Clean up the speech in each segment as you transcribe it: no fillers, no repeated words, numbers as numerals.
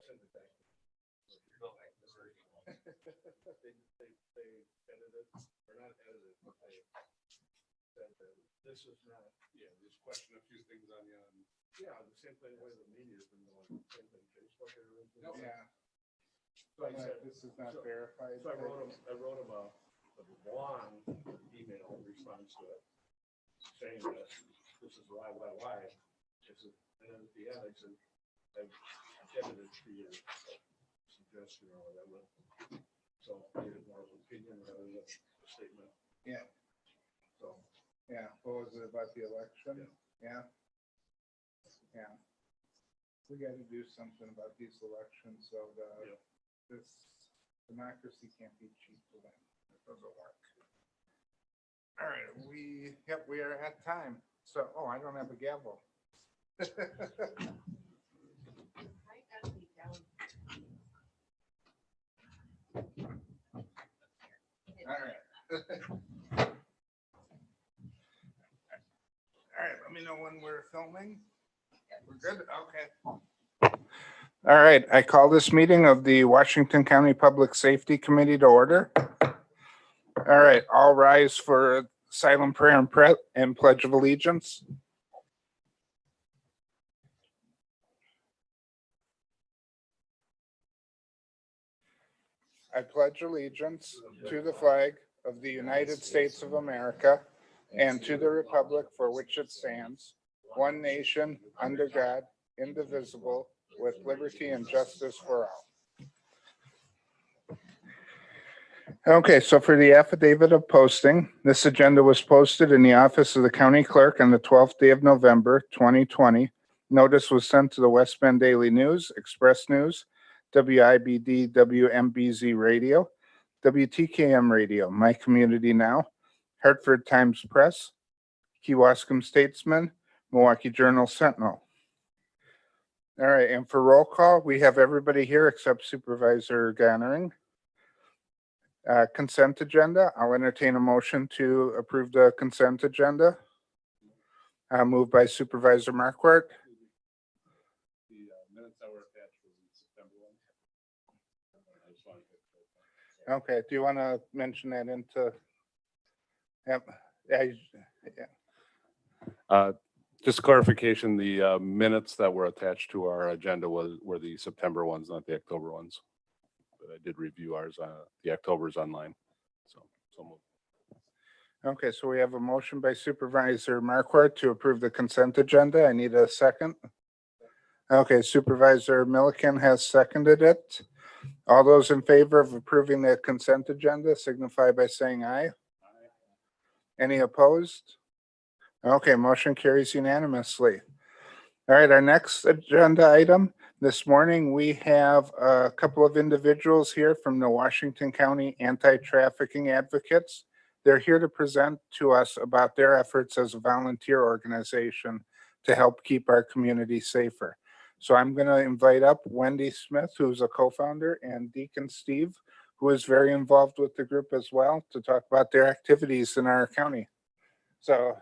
sent it back. They edited, or not edited, but they said that this is not. Yeah, just question a few things on you. Yeah, the same thing way the media's been going, same thing Facebook. Yeah. So I said, This is not verified. so I wrote him a long email response to it, saying that this is why. It's and then at the end, I said, I've edited to your suggestion or whatever. So I needed more of an opinion rather than a statement. Yeah. So. Yeah. What was it about the election? Yeah. Yeah. We got to do something about these elections so that this democracy can't be cheap to win. It doesn't work. All right. We are at time. So, I don't have a gavel. All right. All right, let me know when we're filming. We're good? Okay. All right, I call this meeting of the Washington County Public Safety Committee to order. All right, all rise for silent prayer and pledge of allegiance. I pledge allegiance to the flag of the United States of America and to the republic for which it stands, one nation, under God, indivisible, with liberty and justice for all. Okay, so for the affidavit of posting, this agenda was posted in the office of the county clerk on the 12th day of November, 2020. Notice was sent to the West Bend Daily News, Express News, WIBD, WMBZ Radio, WTKM Radio, My Community Now, Hartford Times Press, Kewaskum Statesman, Milwaukee Journal Sentinel. All right, and for roll call, we have everybody here except Supervisor Gannering. Consent agenda, I'll entertain a motion to approve the consent agenda. Moved by Supervisor Marquardt. The minutes that were attached was in September 1. Okay, do you want to mention that into? Yep. Just clarification, the minutes that were attached to our agenda were the September ones, not the October ones. But I did review ours, the October's online. So moved. Okay, so we have a motion by Supervisor Marquardt to approve the consent agenda. I need a second. Okay, Supervisor Milliken has seconded it. All those in favor of approving the consent agenda signify by saying aye. Any opposed? Okay, motion carries unanimously. All right, our next agenda item. This morning, we have a couple of individuals here from the Washington County Anti-Trafficking Advocates. They're here to present to us about their efforts as a volunteer organization to help keep our community safer. So I'm going to invite up Wendy Smith, who's a co-founder, and Deacon Steve, who is very involved with the group as well, to talk about their activities in our county. So.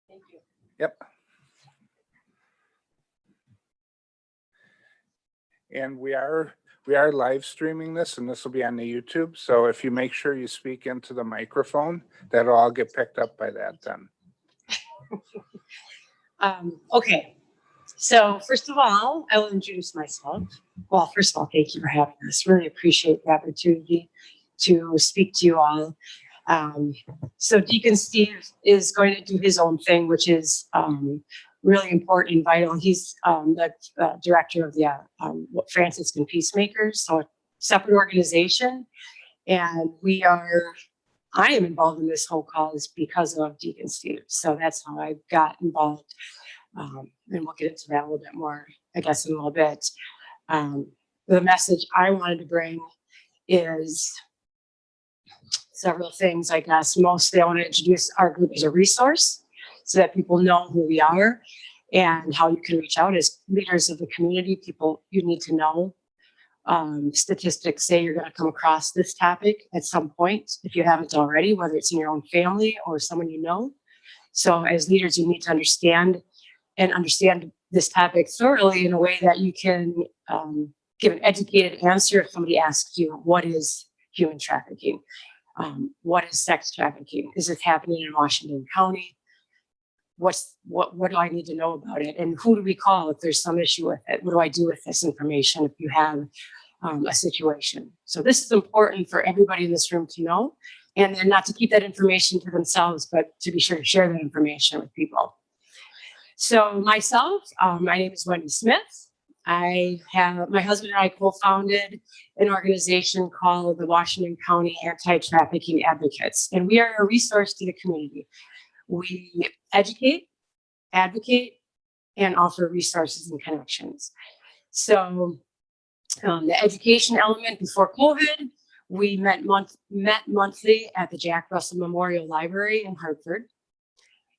Thank you. Yep. And we are live streaming this, and this will be on the YouTube. So if you make sure you speak into the microphone, that'll all get picked up by that then. Okay. So first of all, I will introduce myself. Well, first of all, thank you for having us. Really appreciate the opportunity to speak to you all. So Deacon Steve is going to do his own thing, which is really important and vital. He's the director of the Franciscan Peacemakers, so a separate organization. And I am involved in this whole cause because of Deacon Steve. So that's how I got involved. And we'll get into that a little bit more, I guess, in a little bit. The message I wanted to bring is several things, I guess. Mostly I want to introduce our group as a resource so that people know who we are and how you can reach out as leaders of the community. People you need to know. Statistics say you're going to come across this topic at some point if you haven't already, whether it's in your own family or someone you know. So as leaders, you need to understand this topic thoroughly in a way that you can give an educated answer if somebody asks you, what is human trafficking? What is sex trafficking? Is it happening in Washington County? What do I need to know about it? And who do we call if there's some issue with it? What do I do with this information if you have a situation? So this is important for everybody in this room to know, and then not to keep that information to themselves, but to be sure to share that information with people. So myself, my name is Wendy Smith. My husband and I co-founded an organization called the Washington County Anti-Trafficking Advocates, and we are a resource to the community. We educate, advocate, and offer resources and connections. So the education element before COVID, we met monthly at the Jack Russell Memorial Library in Hartford.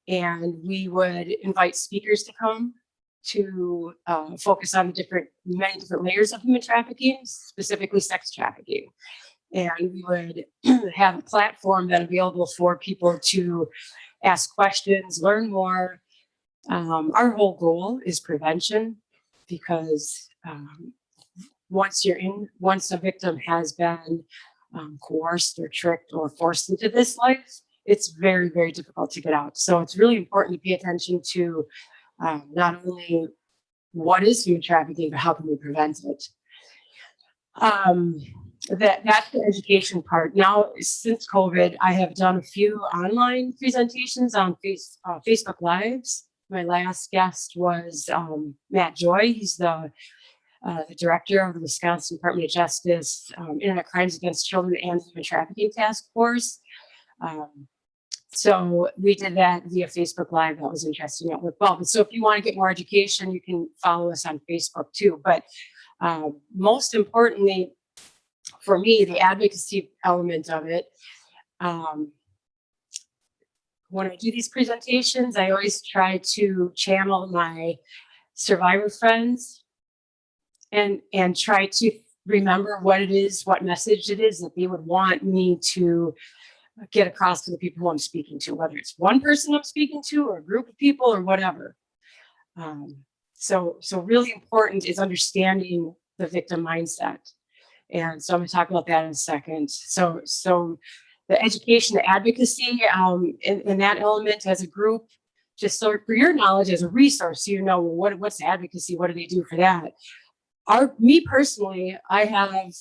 And we would invite speakers to come to focus on many different layers of human trafficking, specifically sex trafficking. And we would have a platform that available for people to ask questions, learn more. Our whole goal is prevention, because once a victim has been coerced or tricked or forced into this life, it's very, very difficult to get out. So it's really important to pay attention to not only what is human trafficking, but how can we prevent it? That's the education part. Now, since COVID, I have done a few online presentations on Facebook Lives. My last guest was Matt Joy. He's the director of the Wisconsin Department of Justice Internet Crimes Against Children and Human Trafficking Task Force. So we did that via Facebook Live. That was interesting. That worked well. But so if you want to get more education, you can follow us on Facebook too. But most importantly, for me, the advocacy element of it, when I do these presentations, I always try to channel my survivor friends and try to remember what message it is that they would want me to get across to the people who I'm speaking to, whether it's one person I'm speaking to or a group of people or whatever. So really important is understanding the victim mindset. And so I'm going to talk about that in a second. So the education, the advocacy, in that element as a group, just so for your knowledge as a resource, so you know, what's advocacy, what do they do for that? Me personally, I have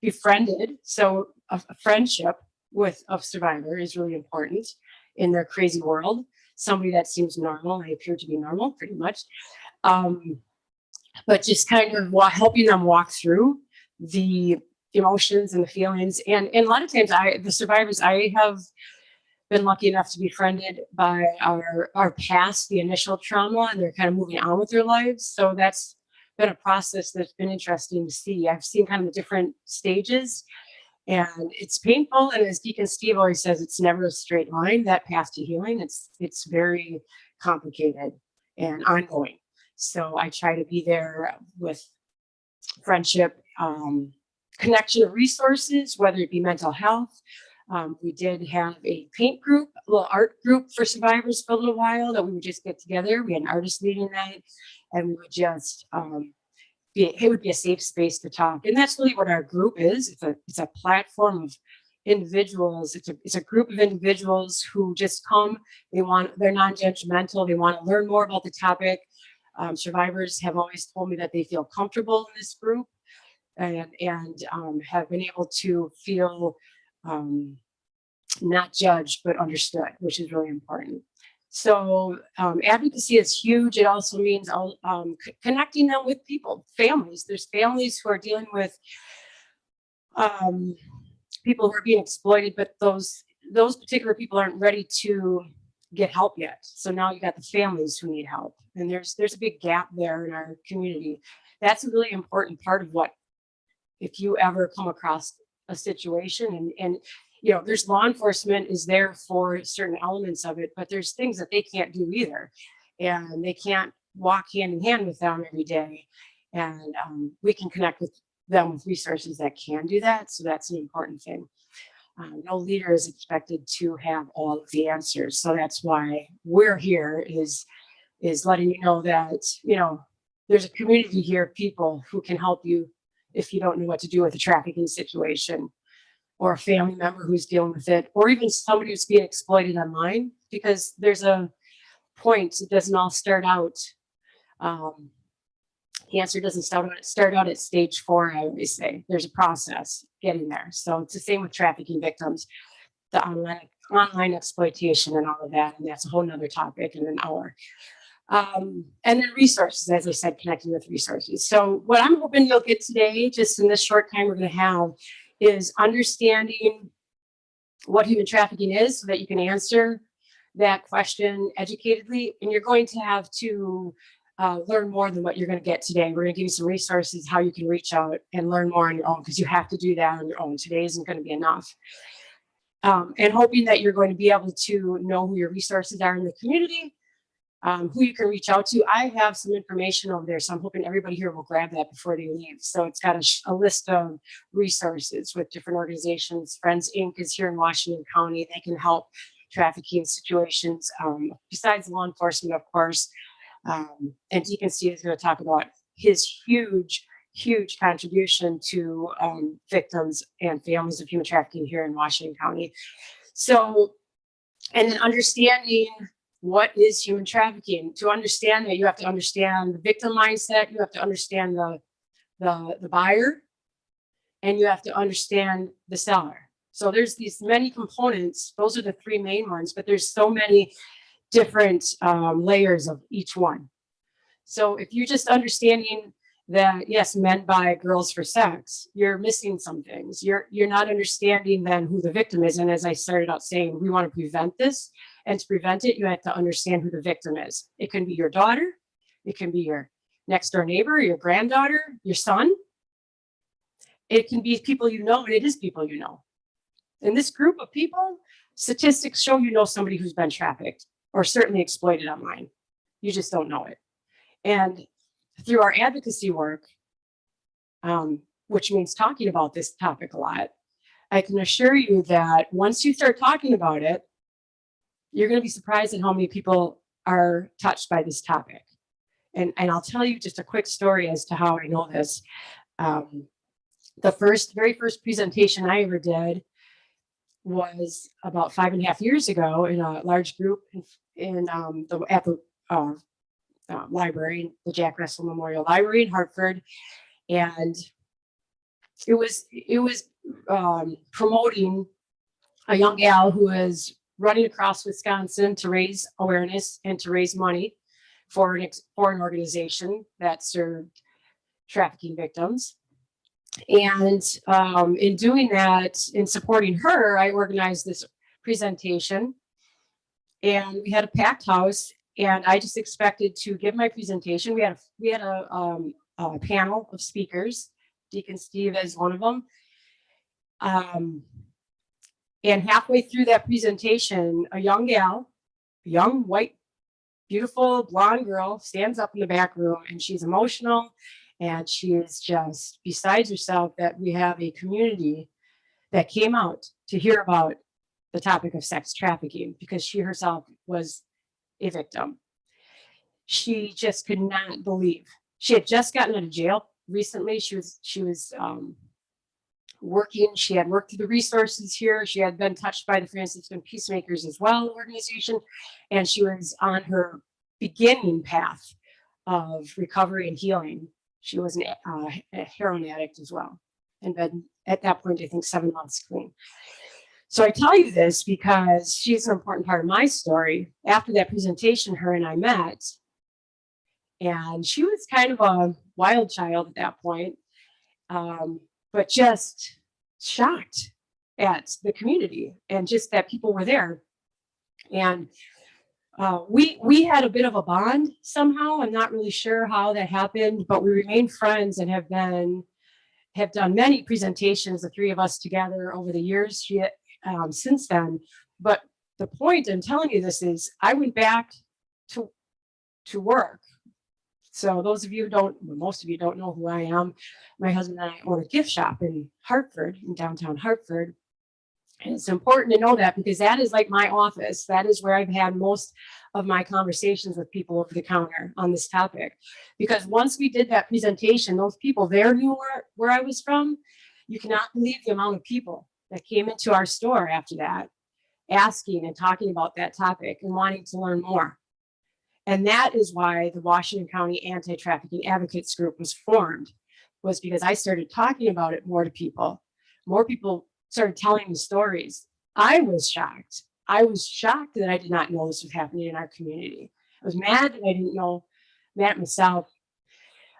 befriended, so a friendship with a survivor is really important in their crazy world. Somebody that seems normal, I appear to be normal pretty much. But just kind of helping them walk through the emotions and the feelings. And a lot of times the survivors I have been lucky enough to be befriended by our past, the initial trauma, and they're kind of moving on with their lives. So that's been a process that's been interesting to see. I've seen kind of the different stages, and it's painful. And as Deacon Steve always says, it's never a straight line, that path to healing. It's very complicated and ongoing. So I try to be there with friendship, connection of resources, whether it be mental health. We did have a paint group, a little art group for survivors for a little while that we would just get together. We had an artist meeting night, and we would just it would be a safe space to talk. And that's really what our group is. It's a platform of individuals. It's a group of individuals who just come. They're non-judgmental. They want to learn more about the topic. Survivors have always told me that they feel comfortable in this group and have been able to feel not judged, but understood, which is really important. So advocacy is huge. It also means connecting them with people, families. There's families who are dealing with people who are being exploited, but those particular people aren't ready to get help yet. So now you got the families who need help, and there's a big gap there in our community. That's a really important part of what, if you ever come across a situation and you know, there's law enforcement is there for certain elements of it, but there's things that they can't do either. And they can't walk hand in hand with them every day. And we can connect with them with resources that can do that. So that's an important thing. No leader is expected to have all of the answers. So that's why we're here is letting you know that, there's a community here of people who can help you if you don't know what to do with a trafficking situation, or a family member who's dealing with it, or even somebody who's being exploited online, because there's a point. It doesn't all start out. The answer doesn't start out at stage 4. I always say there's a process getting there. So it's the same with trafficking victims, the online exploitation and all of that. And that's a whole nother topic in an hour. And then resources, as I said, connecting with resources. So what I'm hoping you'll get today, just in this short time we're going to have, is understanding what human trafficking is so that you can answer that question educatedly. And you're going to have to learn more than what you're going to get today. We're going to give you some resources, how you can reach out and learn more on your own, because you have to do that on your own. Today isn't going to be enough. And hoping that you're going to be able to know who your resources are in the community, who you can reach out to. I have some information over there, so I'm hoping everybody here will grab that before they leave. So it's got a list of resources with different organizations. Friends Inc. is here in Washington County. They can help trafficking situations, besides law enforcement, of course. And Deacon Steve is going to talk about his huge contribution to victims and families of human trafficking here in Washington County. So, and then understanding what is human trafficking. To understand that, you have to understand the victim mindset, you have to understand the buyer, and you have to understand the seller. So there's these many components. Those are the 3 main ones, but there's so many different layers of each one. So if you're just understanding that, yes, men buy girls for sex, you're missing some things. You're not understanding then who the victim is. And as I started out saying, we want to prevent this. And to prevent it, you have to understand who the victim is. It can be your daughter. It can be your next door neighbor, your granddaughter, your son. It can be people you know, and it is people you know. In this group of people, statistics show you know somebody who's been trafficked or certainly exploited online. You just don't know it. And through our advocacy work, which means talking about this topic a lot, I can assure you that once you start talking about it, you're going to be surprised at how many people are touched by this topic. And I'll tell you just a quick story as to how I know this. The very first presentation I ever did was about 5.5 years ago in a large group at the library, the Jack Russell Memorial Library in Hartford. And it was promoting a young gal who was running across Wisconsin to raise awareness and to raise money for an organization that served trafficking victims. And in doing that, in supporting her, I organized this presentation, and we had a packed house, and I just expected to give my presentation. We had a panel of speakers, Deacon Steve as one of them. And halfway through that presentation, a young gal, young, white, beautiful, blonde girl stands up in the back room, and she's emotional, and she is just besides herself that we have a community that came out to hear about the topic of sex trafficking, because she herself was a victim. She just could not believe. She had just gotten out of jail recently. She was working. She had worked through the resources here. She had been touched by the Franciscan Peacemakers as well organization, and she was on her beginning path of recovery and healing. She was a heroin addict as well, and been at that point, I think, 7 months clean. So I tell you this because she's an important part of my story. After that presentation, her and I met, and she was kind of a wild child at that point, but just shocked at the community and just that people were there. And we had a bit of a bond somehow. I'm not really sure how that happened, but we remained friends and have done many presentations, the 3 of us together over the years since then. But the point in telling you this is I went back to work. So those of you most of you don't know who I am. My husband and I own a gift shop in Hartford, in downtown Hartford. And it's important to know that because that is like my office. That is where I've had most of my conversations with people over the counter on this topic. Because once we did that presentation, those people there knew where I was from. You cannot believe the amount of people that came into our store after that, asking and talking about that topic and wanting to learn more. And that is why the Washington County Anti-Trafficking Advocates Group was formed, was because I started talking about it more to people. More people started telling me stories. I was shocked. I was shocked that I did not know this was happening in our community. I was mad that I didn't know, mad at myself.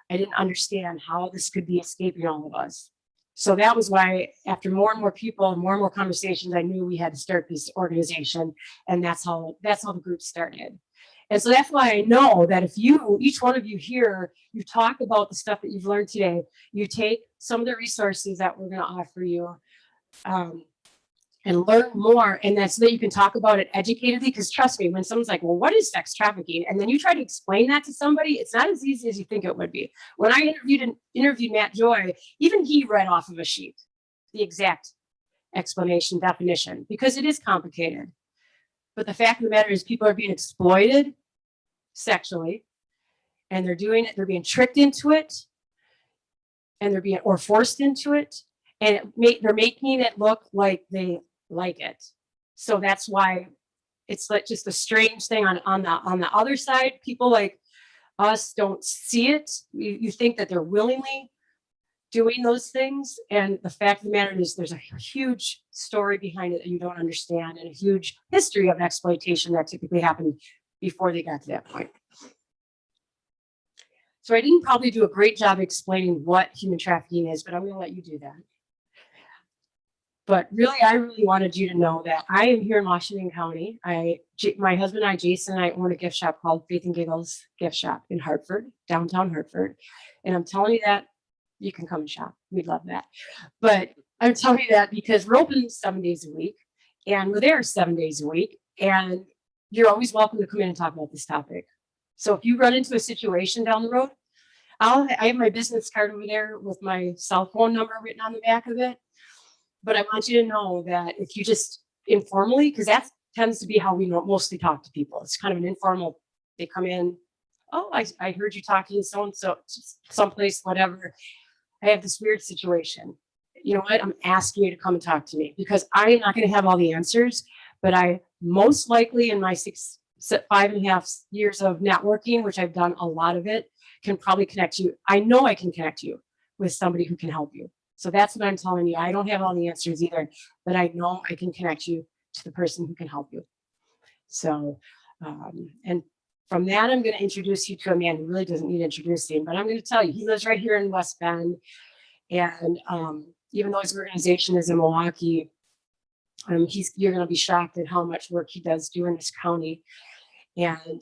I didn't understand how this could be escaping all of us. So that was why, after more and more people and more conversations, I knew we had to start this organization, and that's how the group started. And so that's why I know that if you, each one of you here, you talk about the stuff that you've learned today, you take some of the resources that we're going to offer you, and learn more, and that's so that you can talk about it educatedly. Because trust me, when someone's like, well, what is sex trafficking? And then you try to explain that to somebody, it's not as easy as you think it would be. When I interviewed Matt Joy, even he read off of a sheet the exact explanation, definition, because it is complicated. But the fact of the matter is people are being exploited sexually, and they're doing it, they're being tricked into it, and they're being or forced into it, and they're making it look like they like it. So that's why it's like just a strange thing on the other side. People like us don't see it. You think that they're willingly doing those things, and the fact of the matter is there's a huge story behind it that you don't understand, and a huge history of exploitation that typically happened before they got to that point. So I didn't probably do a great job explaining what human trafficking is, but I'm going to let you do that. But really, I really wanted you to know that I am here in Washington County. My husband and I, Jason and I, own a gift shop called Faith and Giggles Gift Shop in Hartford, downtown Hartford. And I'm telling you that you can come and shop. We'd love that. But I'm telling you that because we're open 7 days a week, and we're there 7 days a week. And you're always welcome to come in and talk about this topic. So if you run into a situation down the road, I have my business card over there with my cell phone number written on the back of it. But I want you to know that if you just informally, because that tends to be how we mostly talk to people. It's kind of an informal, they come in, oh, I heard you talking so-and-so, someplace, whatever. I have this weird situation. You know what? I'm asking you to come and talk to me because I am not going to have all the answers, but I most likely in my 5.5 years of networking, which I've done a lot of it, can probably connect you. I know I can connect you with somebody who can help you. So that's what I'm telling you. I don't have all the answers either, but I know I can connect you to the person who can help you. So, and from that, I'm going to introduce you to a man who really doesn't need introducing, but I'm going to tell you, he lives right here in West Bend. And even though his organization is in Milwaukee, you're going to be shocked at how much work he does do in this county. And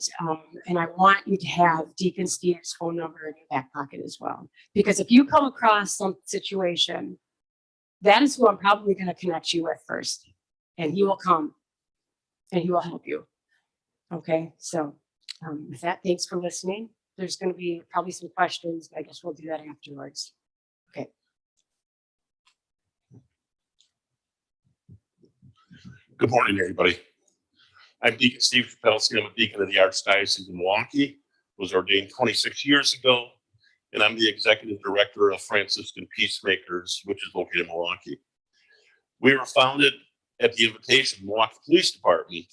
I want you to have Deacon Steve's phone number in your back pocket as well. Because if you come across some situation, that is who I'm probably going to connect you with first. And he will come and he will help you. Okay, so with that, thanks for listening. There's going to be probably some questions, but I guess we'll do that afterwards. Okay. Good morning, everybody. I'm Deacon Steve Kapelski. I'm a deacon of the Archdiocese of Milwaukee. Was ordained 26 years ago, and I'm the executive director of Franciscan Peacemakers, which is located in Milwaukee. We were founded at the invitation of the Milwaukee Police Department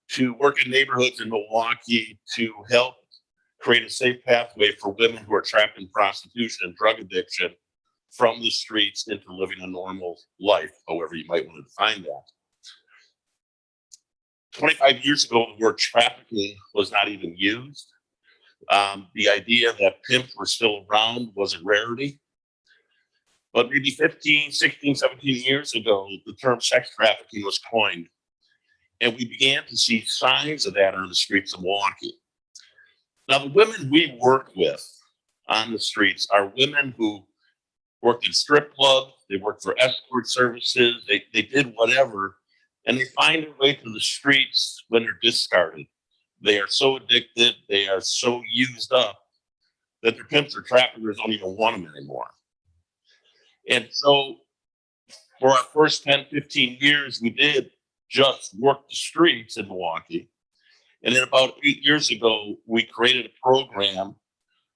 to work in neighborhoods in Milwaukee to help create a safe pathway for women who are trapped in prostitution and drug addiction from the streets into living a normal life, however you might want to define that. 25 years ago, the word trafficking was not even used. The idea that pimps were still around was a rarity. But maybe 15, 16, 17 years ago, the term sex trafficking was coined. And we began to see signs of that on the streets of Milwaukee. Now, the women we work with on the streets are women who worked in strip clubs, they worked for escort services, they did whatever, and they find their way to the streets when they're discarded. They are so addicted, they are so used up that their pimps or traffickers don't even want them anymore. And so For our first 10, 15 years, we did just work the streets in Milwaukee. And then about 8 years ago, we created a program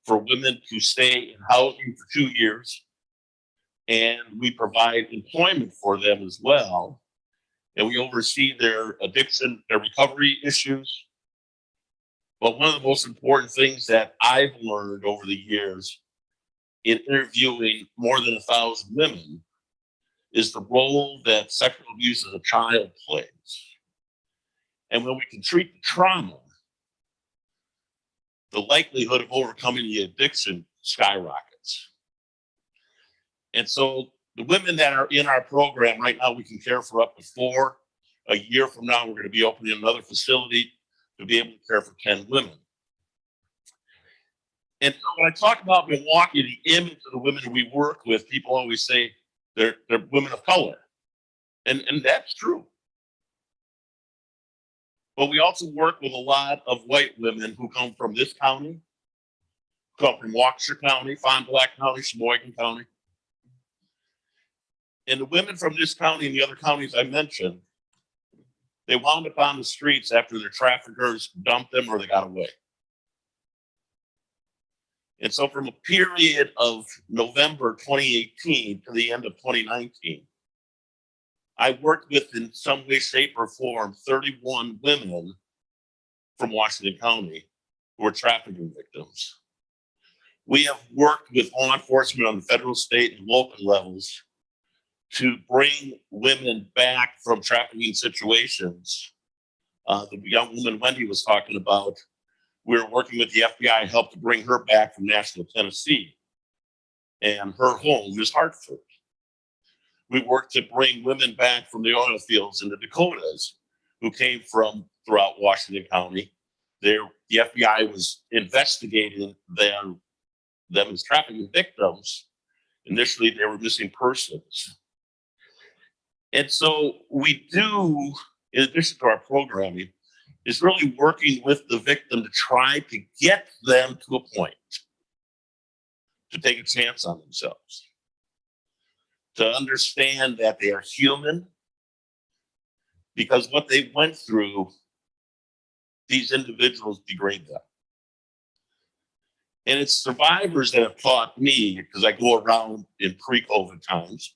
for women to stay in housing for 2 years. And we provide employment for them as well. And we oversee their addiction, their recovery issues. But one of the most important things that I've learned over the years in interviewing more than 1,000 women is the role that sexual abuse as a child plays. And when we can treat the trauma, the likelihood of overcoming the addiction skyrockets. And so the women that are in our program right now, we can care for up to 4. A year from now, we're going to be opening another facility to be able to care for 10 women. And so when I talk about Milwaukee, the image of the women we work with, people always say they're women of color. And that's true. But we also work with a lot of white women who come from this county, come from Waukesha County, Fond du Lac County, Sheboygan County. And the women from this county and the other counties I mentioned, they wound up on the streets after their traffickers dumped them or they got away. And so from a period of November 2018 to the end of 2019, I worked with, in some way, shape, or form, 31 women from Washington County who were trafficking victims. We have worked with law enforcement on the federal, state, and local levels to bring women back from trafficking situations. The young woman Wendy was talking about, we were working with the FBI, helped to bring her back from Nashville, Tennessee. And her home is Hartford. We worked to bring women back from the oil fields in the Dakotas who came from throughout Washington County. The FBI was investigating them as trafficking victims. Initially, they were missing persons. And so we do, in addition to our programming, is really working with the victim to try to get them to a point to take a chance on themselves, to understand that they are human, because what they went through, these individuals degrade them. And it's survivors that have taught me, because I go around in pre-COVID times,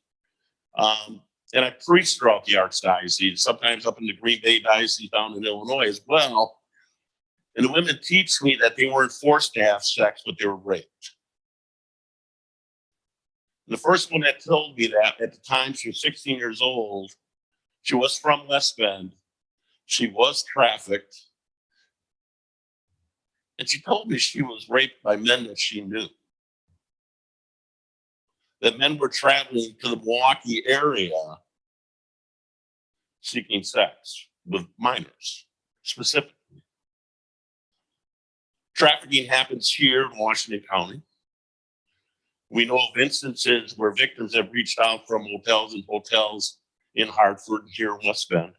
and I preach throughout the Archdiocese, sometimes up in the Green Bay Diocese down in Illinois as well. And the women teach me that they weren't forced to have sex, but they were raped. The first one that told me that, at the time she was 16 years old, she was from West Bend, she was trafficked, and she told me she was raped by men that she knew. That men were traveling to the Milwaukee area seeking sex with minors, specifically. Trafficking happens here in Washington County. We know of instances where victims have reached out from hotels and hotels in Hartford and here in West Bend.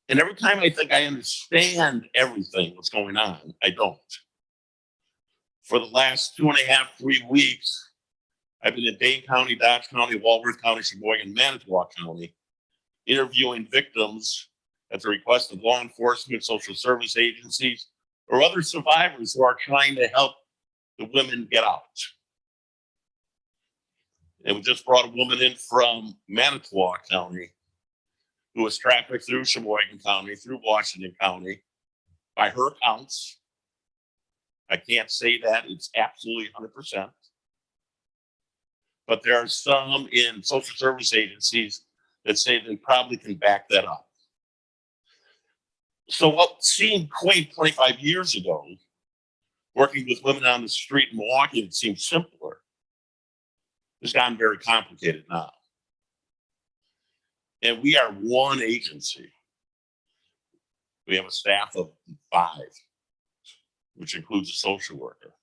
And every time I think I understand everything that's going on, I don't. For the last 2.5, 3 weeks, I've been in Dane County, Dodge County, Walworth County, Sheboygan, Manitowoc County, interviewing victims at the request of law enforcement, social service agencies, or other survivors who are trying to help the women get out. And we just brought a woman in from Manitowoc County who was trafficked through Sheboygan County, through Washington County, by her accounts. I can't say that it's absolutely 100%. But there are some in social service agencies that say they probably can back that up. So what seemed quaint 25 years ago, working with women on the street in Milwaukee, it seemed simpler, has gotten very complicated now. And we are one agency. We have a staff of 5, which includes a social worker.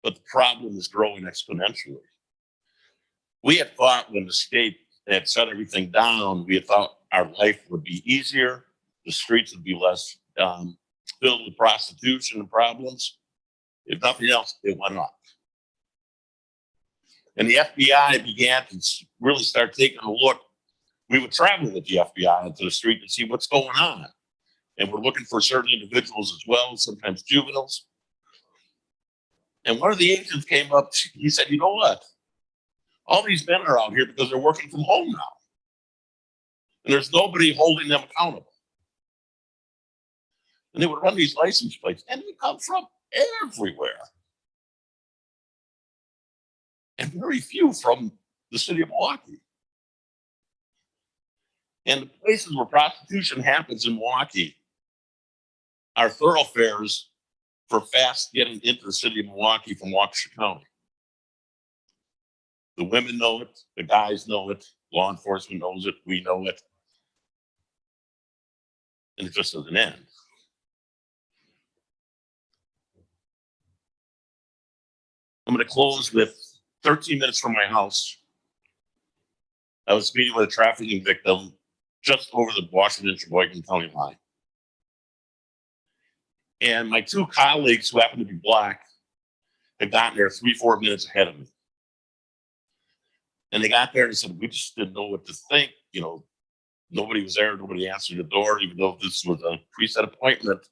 But the problem is growing exponentially. We had thought when the state had shut everything down, we had thought our life would be easier, the streets would be less filled with prostitution and problems. If nothing else, it went up. and the FBI began to really start taking a look. We would travel with the FBI into the street to see what's going on. And we're looking for certain individuals as well, sometimes juveniles. And one of the agents came up, he said, you know what? All these men are out here because they're working from home now. And there's nobody holding them accountable. And they would run these license plates, and they come from everywhere. And very few from the city of Milwaukee. And the places where prostitution happens in Milwaukee are thoroughfares for fast getting into the city of Milwaukee from Waukesha County. The women know it, the guys know it, law enforcement knows it, we know it. And it just doesn't end. I'm going to close with 13 minutes from my house. I was meeting with a trafficking victim just over the Washington-Sheboygan County line. And my two colleagues, who happened to be black, had gotten there 3-4 minutes ahead of me. And they got there and said, we just didn't know what to think. You know, nobody was there, nobody answered the door, even though this was a preset appointment.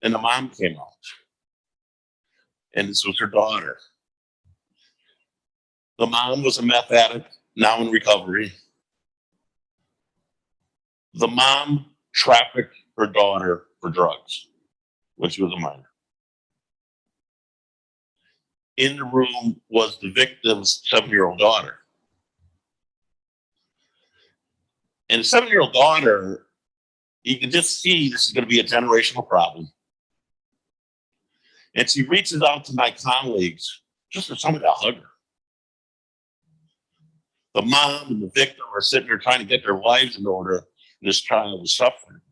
And the mom came out. And this was her daughter. The mom was a meth addict, now in recovery. The mom trafficked her daughter for drugs when she was a minor. In the room was the victim's 7-year-old daughter. And the 7-year-old daughter, you can just see this is going to be a generational problem. And she reaches out to my colleagues just for somebody to hug her. The mom and the victim are sitting there trying to get their lives in order, and this child is suffering.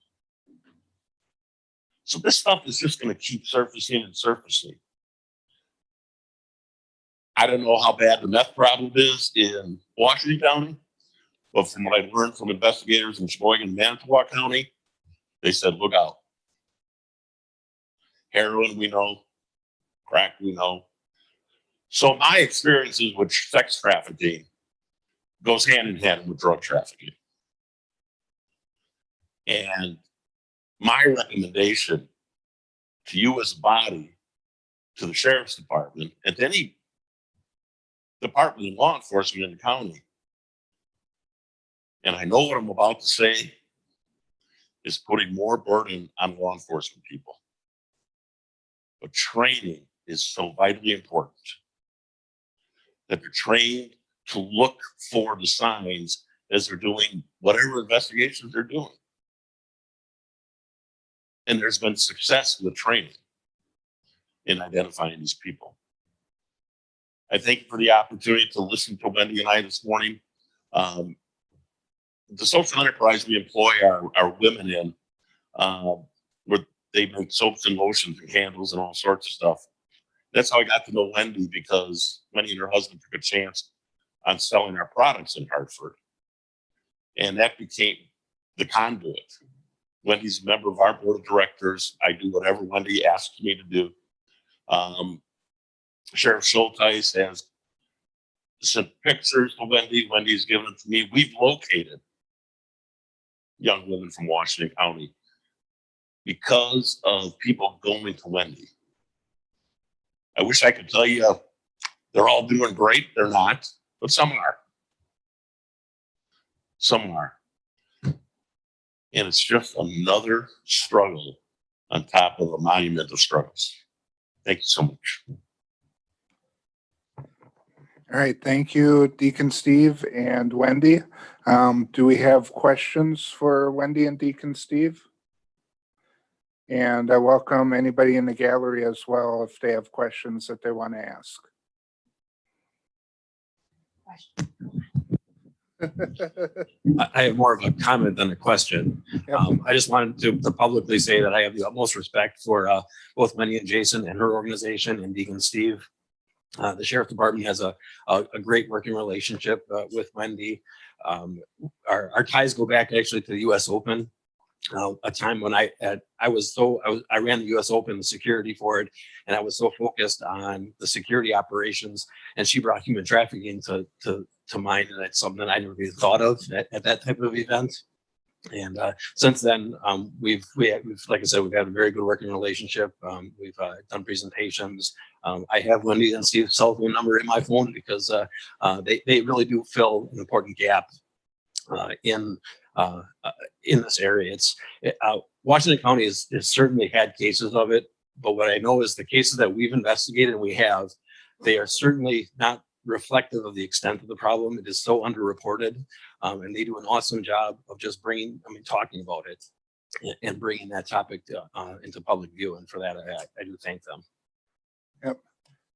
So this stuff is just going to keep surfacing and surfacing. I don't know how bad the meth problem is in Washington County, but from what I learned from investigators in Sheboygan and Manitowoc County, they said, look out. Heroin, we know. Crack, we know. So my experiences with sex trafficking goes hand in hand with drug trafficking. And my recommendation to you as a body, to the sheriff's department, and to any department of law enforcement in the county, and I know what I'm about to say, is putting more burden on law enforcement people. But training is so vitally important that they're trained to look for the signs as they're doing whatever investigations they're doing. And there's been success with training in identifying these people. I thank you for the opportunity to listen to Wendy and I this morning. The social enterprise we employ our women in, where they make soaps and lotions and candles and all sorts of stuff. That's how I got to know Wendy, because Wendy and her husband took a chance on selling our products in Hartford. And that became the conduit. Wendy's a member of our board of directors. I do whatever Wendy asks me to do. Sheriff Schulteis has sent pictures to Wendy. Wendy's given them to me. We've located young women from Washington County because of people going to Wendy. I wish I could tell you they're all doing great. They're not, but some are. Some are. And it's just another struggle on top of a monument of struggles. Thank you so much. All right, thank you, Deacon Steve and Wendy. Do we have questions for Wendy and Deacon Steve? And I welcome anybody in the gallery as well if they have questions that they want to ask. I have more of a comment than a question. Yep. I just wanted to publicly say that I have the utmost respect for both Wendy and Jason and her organization and Deacon Steve. The Sheriff Department has a great working relationship with Wendy. Our ties go back actually to the U.S. Open a time when I ran the U.S. Open, the security for it, and I was so focused on the security operations, and she brought human trafficking to mind, and it's something I never even thought of at that type of event. And since then, we've like I said, we've had a very good working relationship. We've done presentations. I have Wendy and Steve's cell phone number in my phone because they really do fill an important gap in this area. Washington County has certainly had cases of it, but what I know is the cases that we've investigated and they are certainly not reflective of the extent of the problem. It is so underreported, and they do an awesome job of just talking about it and bringing that topic into public view. And for that, I do thank them. Yep.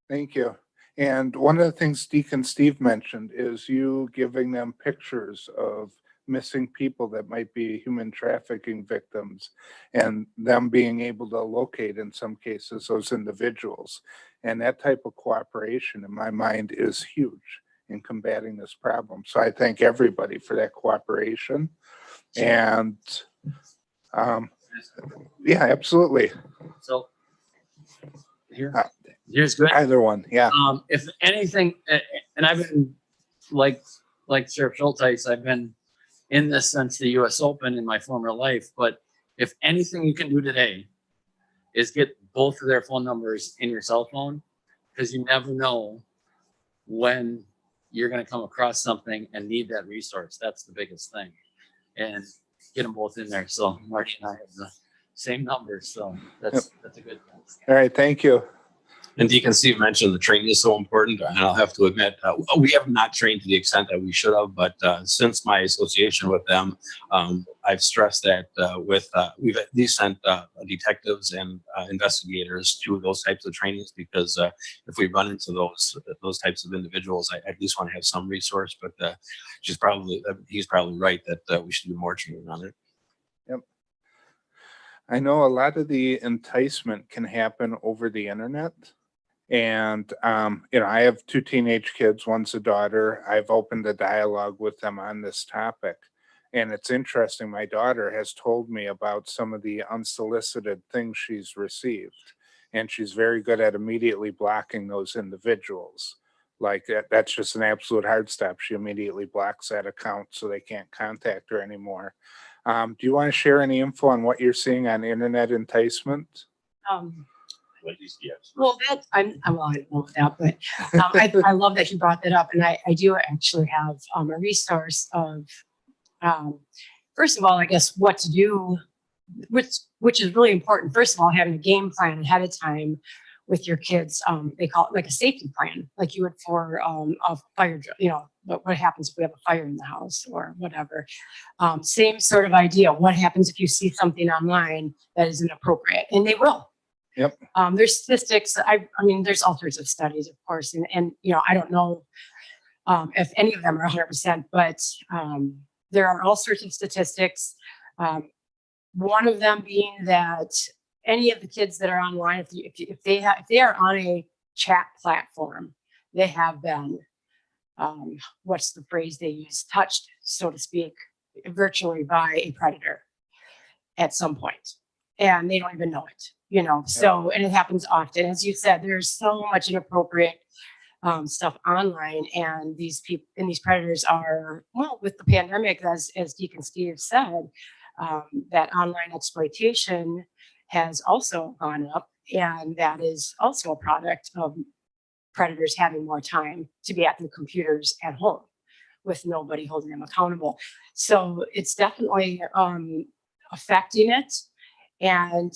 Thank you. And one of the things Deacon Steve mentioned is you giving them pictures of missing people that might be human trafficking victims, and them being able to locate, in some cases, those individuals. And that type of cooperation, in my mind, is huge in combating this problem. So I thank everybody for that cooperation. And yeah, absolutely. So here's good. Either one, yeah. If anything, and I've been like Sheriff Schulteis, I've been in this since the U.S. Open in my former life. But if anything you can do today is get both of their phone numbers in your cell phone, because you never know when you're going to come across something and need that resource. That's the biggest thing. And get them both in there. So Marty and I have the same numbers. So that's a good thing. All right, thank you. And Deacon Steve mentioned the training is so important, and I'll have to admit, we have not trained to the extent that we should have, but since my association with them, I've stressed that we've at least sent detectives and investigators to those types of trainings, because if we run into those types of individuals, I at least want to have some resource, but he's probably right that we should do more training on it. Yep. I know a lot of the enticement can happen over the internet. And, I have 2 teenage kids, one's a daughter. I've opened a dialogue with them on this topic. And it's interesting, my daughter has told me about some of the unsolicited things she's received. And she's very good at immediately blocking those individuals. Like that's just an absolute hard stop. She immediately blocks that account so they can't contact her anymore. Do you want to share any info on what you're seeing on internet enticement? Well, that I don't know that, but I love that you brought that up, and I do actually have a resource of, first of all, I guess what to do, which is really important. First of all, having a game plan ahead of time with your kids. They call it like a safety plan, like you would for a fire drill. What happens if we have a fire in the house or whatever. Same sort of idea. What happens if you see something online that is inappropriate, and they will. Yep. There's statistics. I mean, there's all sorts of studies, of course, and I don't know if any of them are 100%, but there are all sorts of statistics. One of them being that any of the kids that are online, if they are on a chat platform, they have been what's the phrase they use? Touched, so to speak, virtually by a predator at some point, and they don't even know it. So, and it happens often. As you said, there's so much inappropriate stuff online, and these people and these predators are, well, with the pandemic, as Deacon Steve said, that online exploitation has also gone up, and that is also a product of predators having more time to be at their computers at home with nobody holding them accountable. So it's definitely affecting it. And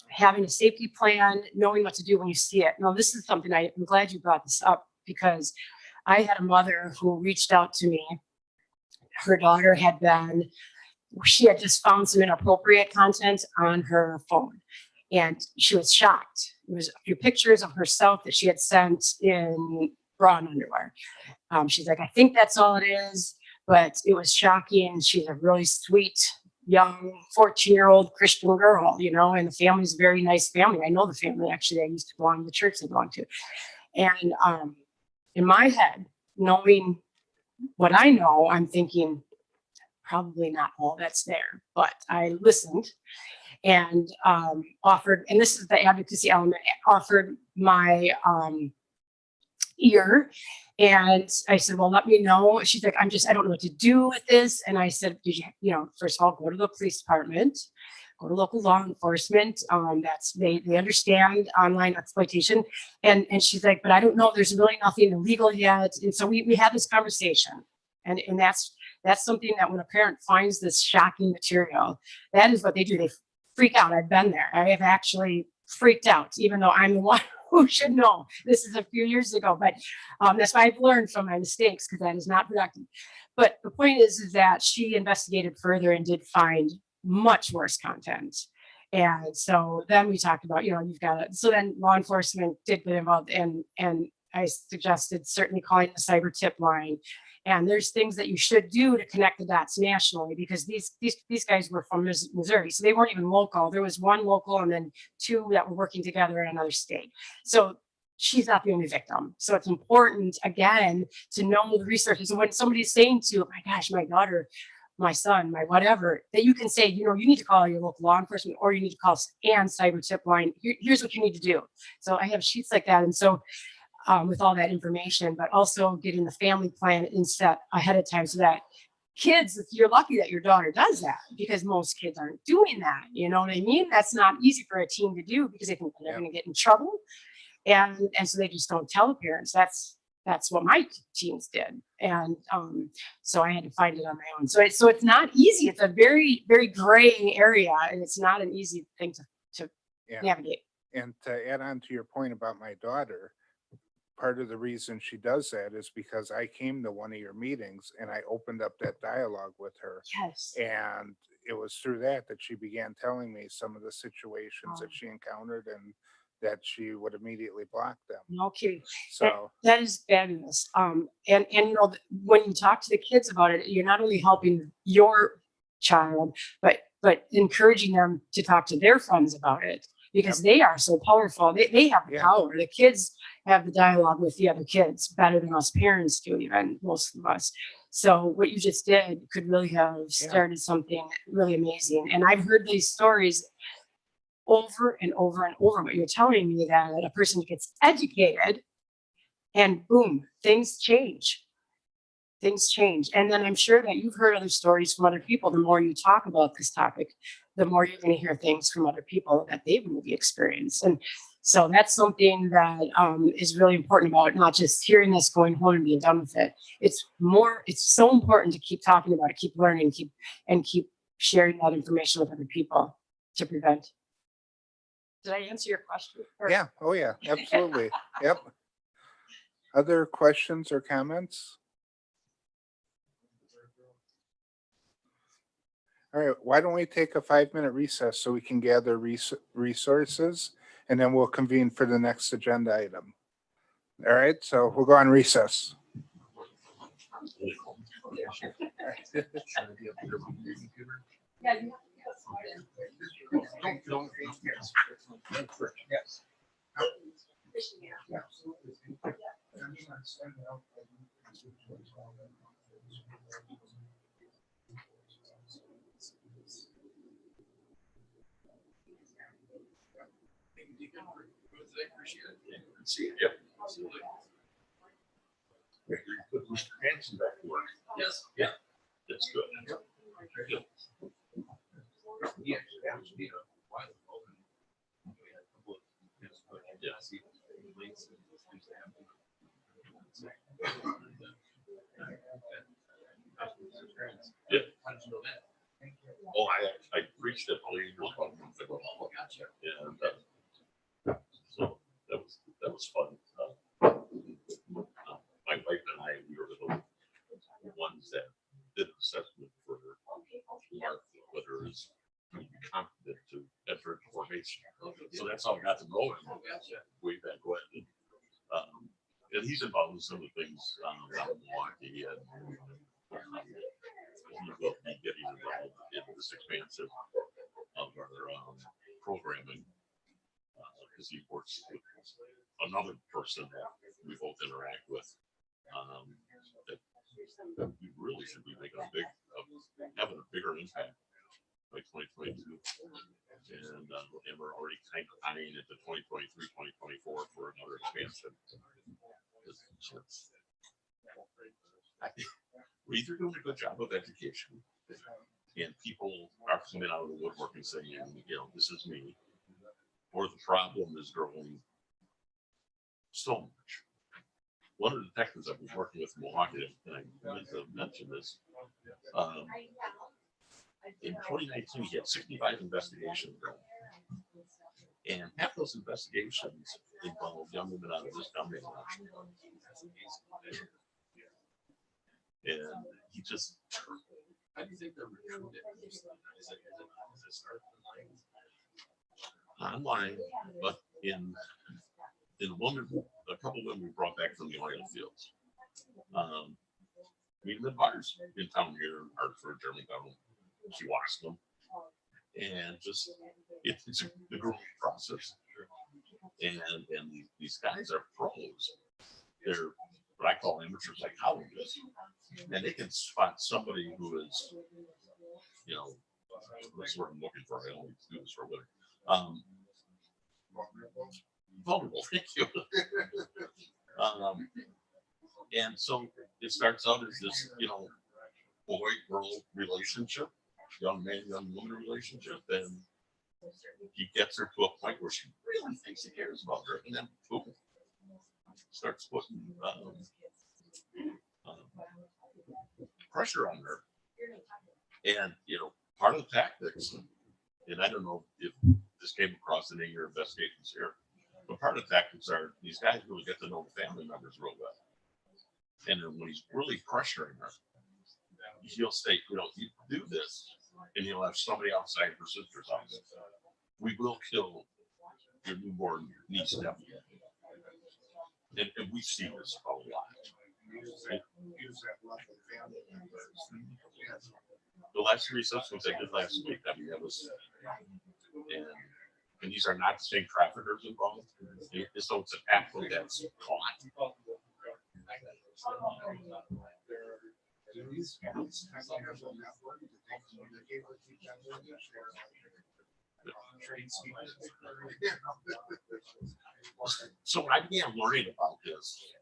having a safety plan, knowing what to do when you see it. Now, this is something I'm glad you brought this up, because I had a mother who reached out to me. Her daughter she had just found some inappropriate content on her phone, and she was shocked. It was a few pictures of herself that she had sent in bra and underwear. She's like, I think that's all it is, but it was shocking. She's a really sweet, young 14-year-old Christian girl, and the family's a very nice family. I know the family, actually. I used to belong to the church they belonged to. And in my head, knowing what I know, I'm thinking probably not all that's there, but I listened and offered, and this is the advocacy element, offered my ear. And I said, well, let me know. She's like, I don't know what to do with this. And I said, did you, first of all, go to the police department, go to local law enforcement. They understand online exploitation. And she's like, but I don't know, there's really nothing illegal yet. And so we had this conversation. And that's something that when a parent finds this shocking material, that is what they do. They freak out. I've been there. I have actually freaked out, even though I'm the one who should know. This is a few years ago, but that's why I've learned from my mistakes, because that is not productive. But the point is that she investigated further and did find much worse content. And so then we talked about, you've got it. So then law enforcement did get involved, and I suggested certainly calling the cyber tip line. And there's things that you should do to connect the dots nationally, because these guys were from Missouri, so they weren't even local. There was one local and then two that were working together in another state. So she's not the only victim. So it's important, again, to know the resources. So when somebody's saying to, oh my gosh, my daughter, my son, my whatever, that you can say, you need to call your local law enforcement, or you need to call and cyber tip line. Here's what you need to do. So I have sheets like that. And so with all that information, but also getting the family plan in set ahead of time, so that kids, you're lucky that your daughter does that, because most kids aren't doing that. You know what I mean? That's not easy for a teen to do, because they think they're going to get in trouble. And so they just don't tell the parents. That's what my teens did. And so I had to find it on my own. So it's not easy. It's a very, very gray area, and it's not an easy thing to navigate. And to add on to your point about my daughter, part of the reason she does that is because I came to one of your meetings and I opened up that dialogue with her. Yes. And it was through that she began telling me some of the situations that she encountered, and that she would immediately block them. No kidding. So that is fabulous. And when you talk to the kids about it, you're not only helping your child, but encouraging them to talk to their friends about it, because they are so powerful. They have the power. The kids have the dialogue with the other kids better than us parents do, even most of us. So what you just did could really have started something really amazing. And I've heard these stories over and over and over, but you're telling me that a person gets educated and boom, things change. And then I'm sure that you've heard other stories from other people. The more you talk about this topic, the more you're going to hear things from other people that they've maybe experienced. And so that's something that is really important about not just hearing this, going home and being done with it. It's so important to keep talking about it, keep learning, keep sharing that information with other people to prevent. Did I answer your question? yeah, oh yeah, absolutely. Yep. Other questions or comments? All right, why don't we take a 5-minute recess so we can gather resources, and then we'll convene for the next agenda item. All right, so we'll go on recess. Yep. Absolutely. Put Mr. Hanson back to work. Yes. Yeah. That's good. Good. Yeah. Yeah. Oh, I preached at all years about months ago. Oh, gotcha. And so that was fun. My wife and I, we were the ones that did an assessment for Mark, whether it's competent to enter formation. So that's how I got to know him way back when. And he's involved in some of the things down in Milwaukee, and he will be getting involved in this expansive of our programming, because he works with another person that we both interact with, that we really should be making a big, have long-term impact by 2022. And we're already kind of eyeing it to 2023, 2024 for another expansion. I think we're either doing a good job of education and people are coming out of the woodwork and saying, you know, this is me, or the problem is growing so much. One of the detectives I've been working with in Milwaukee, and I meant to mention this, in 2019, he had 65 investigations going. And half those investigations involved young women out of this county. And he just, How do you think they're recruited? Is it online, but in woman, a couple of women we brought back from the oil fields. We live bars in town here in Hartford, Germantown. She washed them, and just it's a growing process. And these guys are pros. They're what I call amateur psychologists, and they can spot somebody who is, you know, that's what I'm looking for. I only do this for a living. Vulnerable, thank you. And so it starts out as this, you know, boy-girl relationship, young man, young woman relationship, and he gets her to a point where she really thinks he cares about her, and then boom, starts putting pressure on her. And you know, part of the tactics, and I don't know if this came across in any of your investigations here, but part of the tactics are these guys really get to know the family members real well. And then when he's really pressuring her, he'll say, you know, you do this, and he'll have somebody outside her sister's house. We will kill your newborn niece, nephew. And we see this a lot. The last 3 assessments I did last week, I mean, that was, and these are not the same traffickers involved. So it's an athlete that's caught. So when I began learning about this,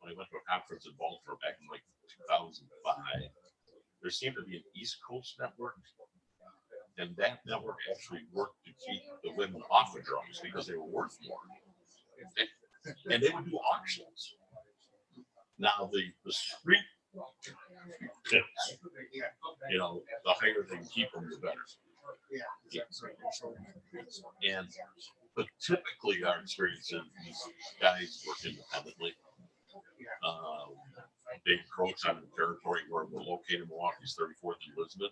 when I went to a conference in Baltimore back in like 2005, there seemed to be an East Coast network, and that network actually worked to keep the women off of drugs because they were worth more. And they would do auctions. Now the street tips, you know, the higher they can keep them, the better. And but typically our experience is these guys work independently. They encroach on the territory where we're located in Milwaukee's 34th and Lisbon.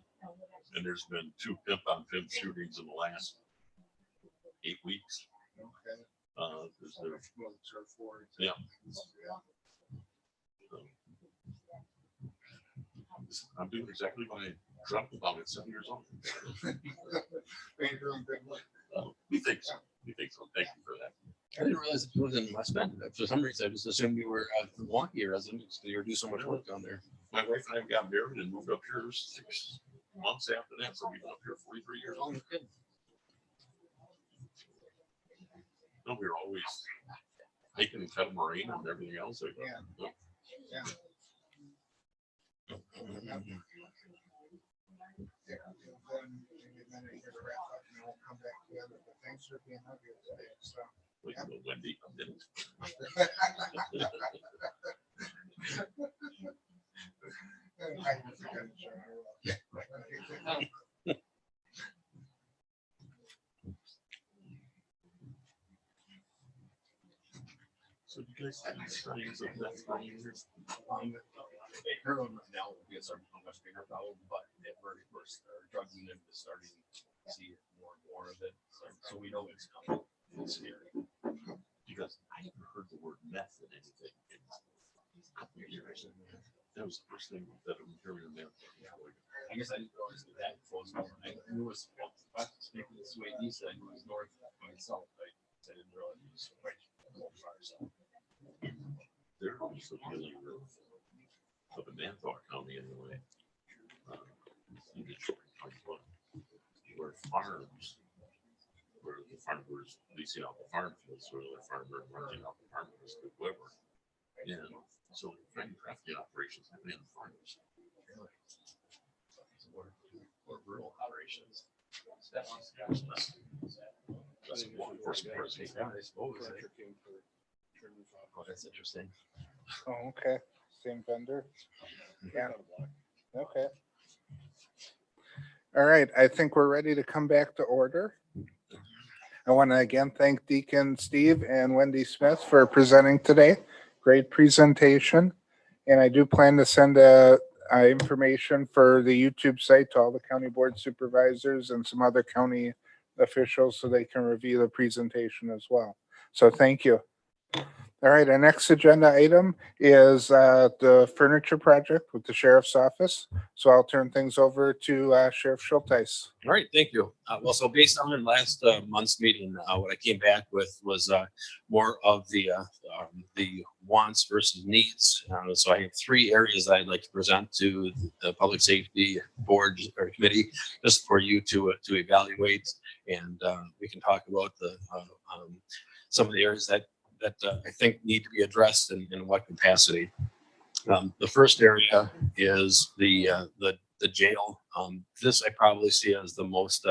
And there's been 2 pimp on pimp shootings in the last 8 weeks. Yeah. I'm doing exactly what I dreamt about at 7 years old. We think so. We think so. Thank you for that. I didn't realize it was in West Bend. For some reason, I just assumed you were a Milwaukee resident because you were doing so much work down there. My wife and I got married and moved up here 6 months after that, so we've been up here 43 years old. No, we were always hiking and catamaran and everything else. Thanks for being out here today. So. We can go Wendy. Didn't. So you guys have signs of that going here? Heroin right now will be a much bigger problem, but at very first, our drug unit is starting to see more and more of it. So we know it's coming. It's scary. Because I haven't heard the word meth in anything in a couple of years. That was the first thing that I'm hearing in there. I guess I didn't realize that was more. I knew it was speaking this way east, I knew it was north by south. I didn't realize it was right far south. They're also dealing with Manthor County anyway. in Detroit, where farms, where the farmers leasing out the farm fields, where the farmer renting out the farm fields to whoever. And so anti-trafficking operations happen in the farms. Or rural operations. That's law enforcement person. Yeah, I suppose. Oh, that's interesting. Oh, okay. Same vendor. Yeah. Okay. All right. I think we're ready to come back to order. I want to again thank Deacon Steve and Wendy Smith for presenting today. Great presentation. And I do plan to send information for the YouTube site to all the county board supervisors and some other county officials so they can review the presentation as well. So thank you. All right, our next agenda item is the furniture project with the sheriff's office. So I'll turn things over to Sheriff Schulteis. All right, thank you. Well, so based on last month's meeting, what I came back with was more of the wants versus needs. So I have three areas I'd like to present to the Public Safety Board or Committee, just for you to evaluate, and we can talk about the some of the areas that I think need to be addressed in what capacity. The first area is the jail. This I probably see as the most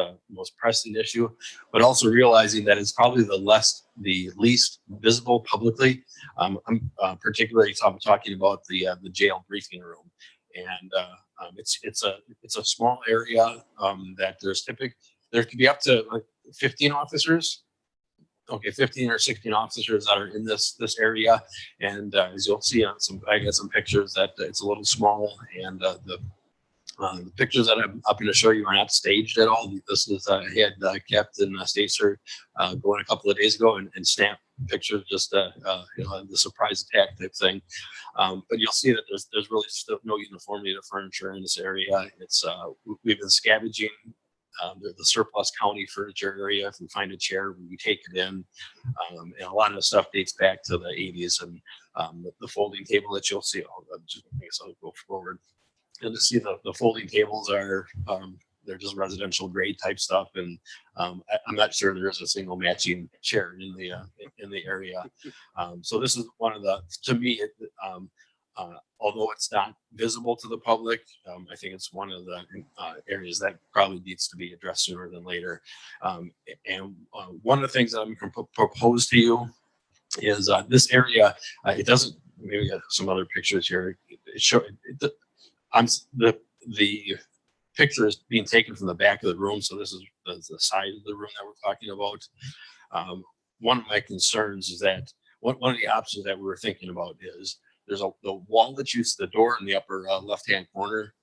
pressing issue, but also realizing that it's probably the least visible publicly. I'm particularly talking about the jail briefing room, and it's a small area that there could be up to like 15 officers. Okay, 15 or 16 officers that are in this area, and as you'll see on I got some pictures that it's a little small, and the pictures that I'm going to show you are not staged at all. This is I had Captain Stacer going a couple of days ago and snap pictures, just the surprise attack type thing. But you'll see that there's really still no uniformity to furniture in this area. It's we've been scavenging the surplus county furniture area. If we find a chair, we take it in. And a lot of the stuff dates back to the 80s, and the folding table that you'll see, I'll go forward. And to see the folding tables are, they're just residential grade type stuff. And I'm not sure there's a single matching chair in the area. So this is one of to me, although it's not visible to the public, I think it's one of the areas that probably needs to be addressed sooner than later. And one of the things that I'm going to propose to you is this area. It doesn't. Maybe some other pictures here. The picture is being taken from the back of the room, so this is the side of the room that we're talking about. One of my concerns is that one of the options that we were thinking about is there's the wall that the door in the upper left-hand corner.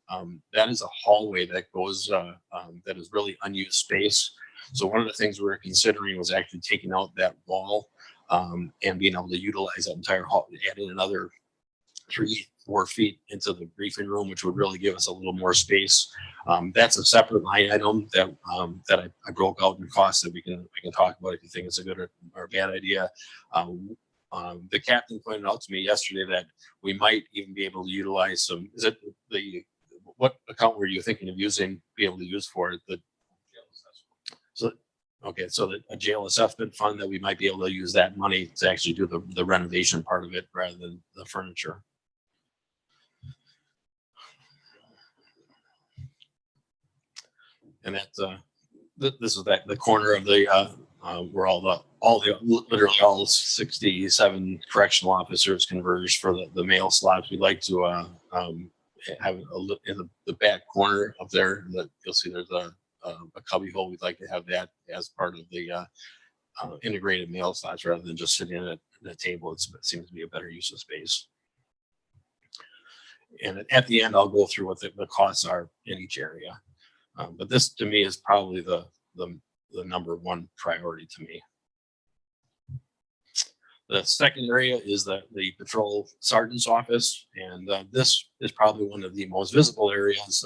That is a hallway that goes that is really unused space. So one of the things we were considering was actually taking out that wall and being able to utilize that entire hall, adding another 3-4 feet into the briefing room, which would really give us a little more space. That's a separate line item that I broke out in costs that we can talk about if you think it's a good or bad idea. The captain pointed out to me yesterday that we might even be able to utilize some. Is it what account were you thinking of be able to use for it? So a jail assessment fund that we might be able to use that money to actually do the renovation part of it rather than the furniture. And this is the corner of the where literally all 67 correctional officers converge for the mail slots. We'd like to have in the back corner up there that you'll see there's a cubby hole. We'd like to have that as part of the integrated mail slots rather than just sitting at the table. It seems to be a better use of space. And at the end, I'll go through what the costs are in each area. But this to me is probably the number one priority to me. The second area is the patrol sergeant's office, and this is probably one of the most visible areas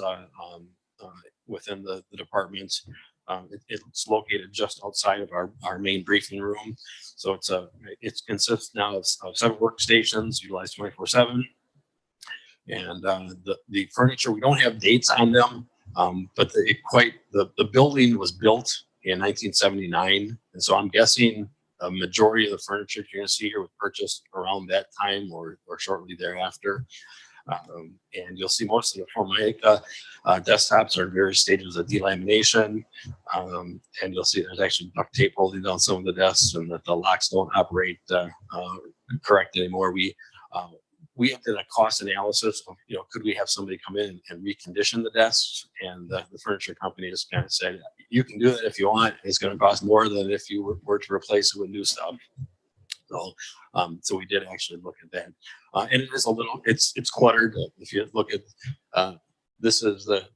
within the department. It's located just outside of our main briefing room, so it consists now of 7 workstations utilized 24/7, and the furniture, we don't have dates on them. But the building was built in 1979. And so I'm guessing a majority of the furniture you're going to see here was purchased around that time or shortly thereafter. And you'll see most of the Formica desktops are in various stages of delamination. And you'll see there's actually duct tape holding down some of the desks, and that the locks don't operate correct anymore. We did a cost analysis of, could we have somebody come in and recondition the desks? And the furniture company just kind of said, you can do that if you want. It's going to cost more than if you were to replace it with new stuff. So we did actually look at that. And it is it's cluttered. If you look at, this is the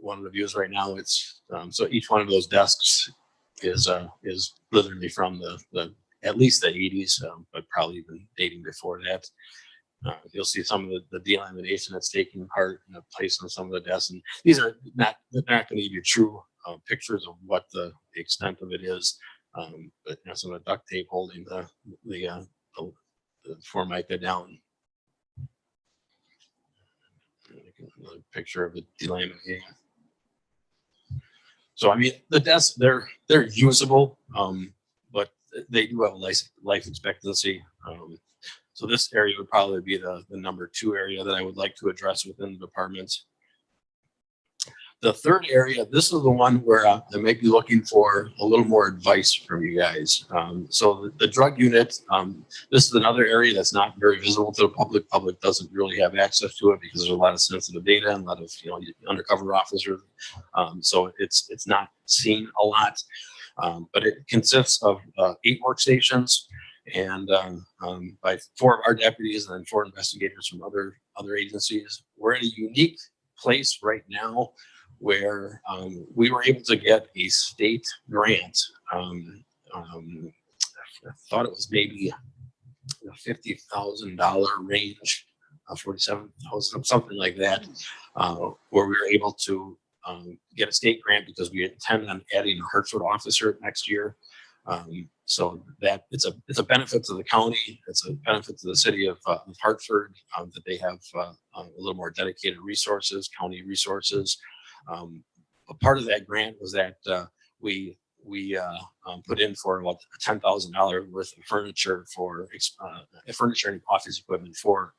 one of the views right now. It's, so each one of those desks is literally from the at least the 80s, but probably even dating before that. You'll see some of the delamination that's taking part and place on some of the desks. And these are they're not going to give you true pictures of what the extent of it is. But some of the duct tape holding the Formica down. Another picture of it delaminating. So I mean, the desks they're usable, but they do have a life expectancy. So this area would probably be the number 2 area that I would like to address within the department. The third area, this is the one where I may be looking for a little more advice from you guys. So the drug unit, this is another area that's not very visible to the public. Public doesn't really have access to it because there's a lot of sensitive data and a lot of undercover officers. So it's not seen a lot, but it consists of 8 workstations, and by 4 of our deputies and then 4 investigators from other agencies. We're in a unique place right now where we were able to get a state grant. I thought it was maybe a $50,000 range, 47,000, something like that, where we were able to get a state grant because we intend on adding a Hartford officer next year. So that it's a benefit to the county. It's a benefit to the city of Hartford that they have a little more dedicated resources, county resources. A part of that grant was that we put in for about $10,000 worth of furniture for furniture and office equipment for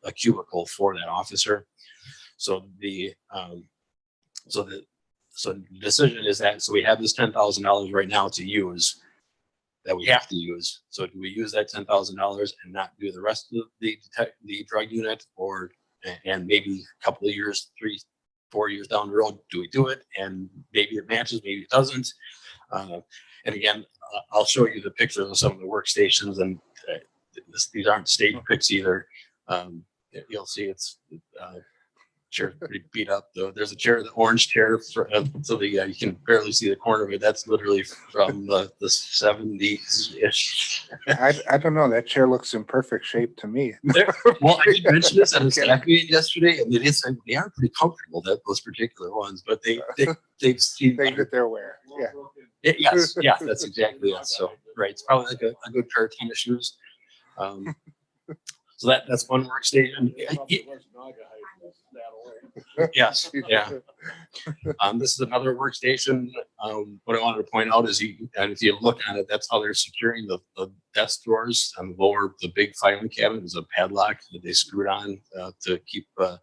a cubicle for that officer. So the decision is that, so we have this $10,000 right now to use, that we have to use. So do we use that $10,000 and not do the rest of the drug unit, or and maybe a couple of years, 3-4 years down the road, do we do it? And maybe it matches, maybe it doesn't. And again, I'll show you the pictures of some of the workstations, and these aren't state pics either. You'll see it's chair pretty beat up though. There's a chair, the orange chair, so you can barely see the corner of it. That's literally from the 70s ish. I don't know. That chair looks in perfect shape to me. Well, I did mention this at a staff meeting yesterday, and they are pretty comfortable, those particular ones, but they've seen They get their wear. Yeah. Yes, yeah, that's exactly it. So right, it's probably like a good pair of tennis shoes. So that's one workstation. Yes, yeah. This is another workstation. What I wanted to point out is and if you look at it, that's how they're securing the desk drawers and lower the big filing cabinet. There's a padlock that they screwed on to keep. I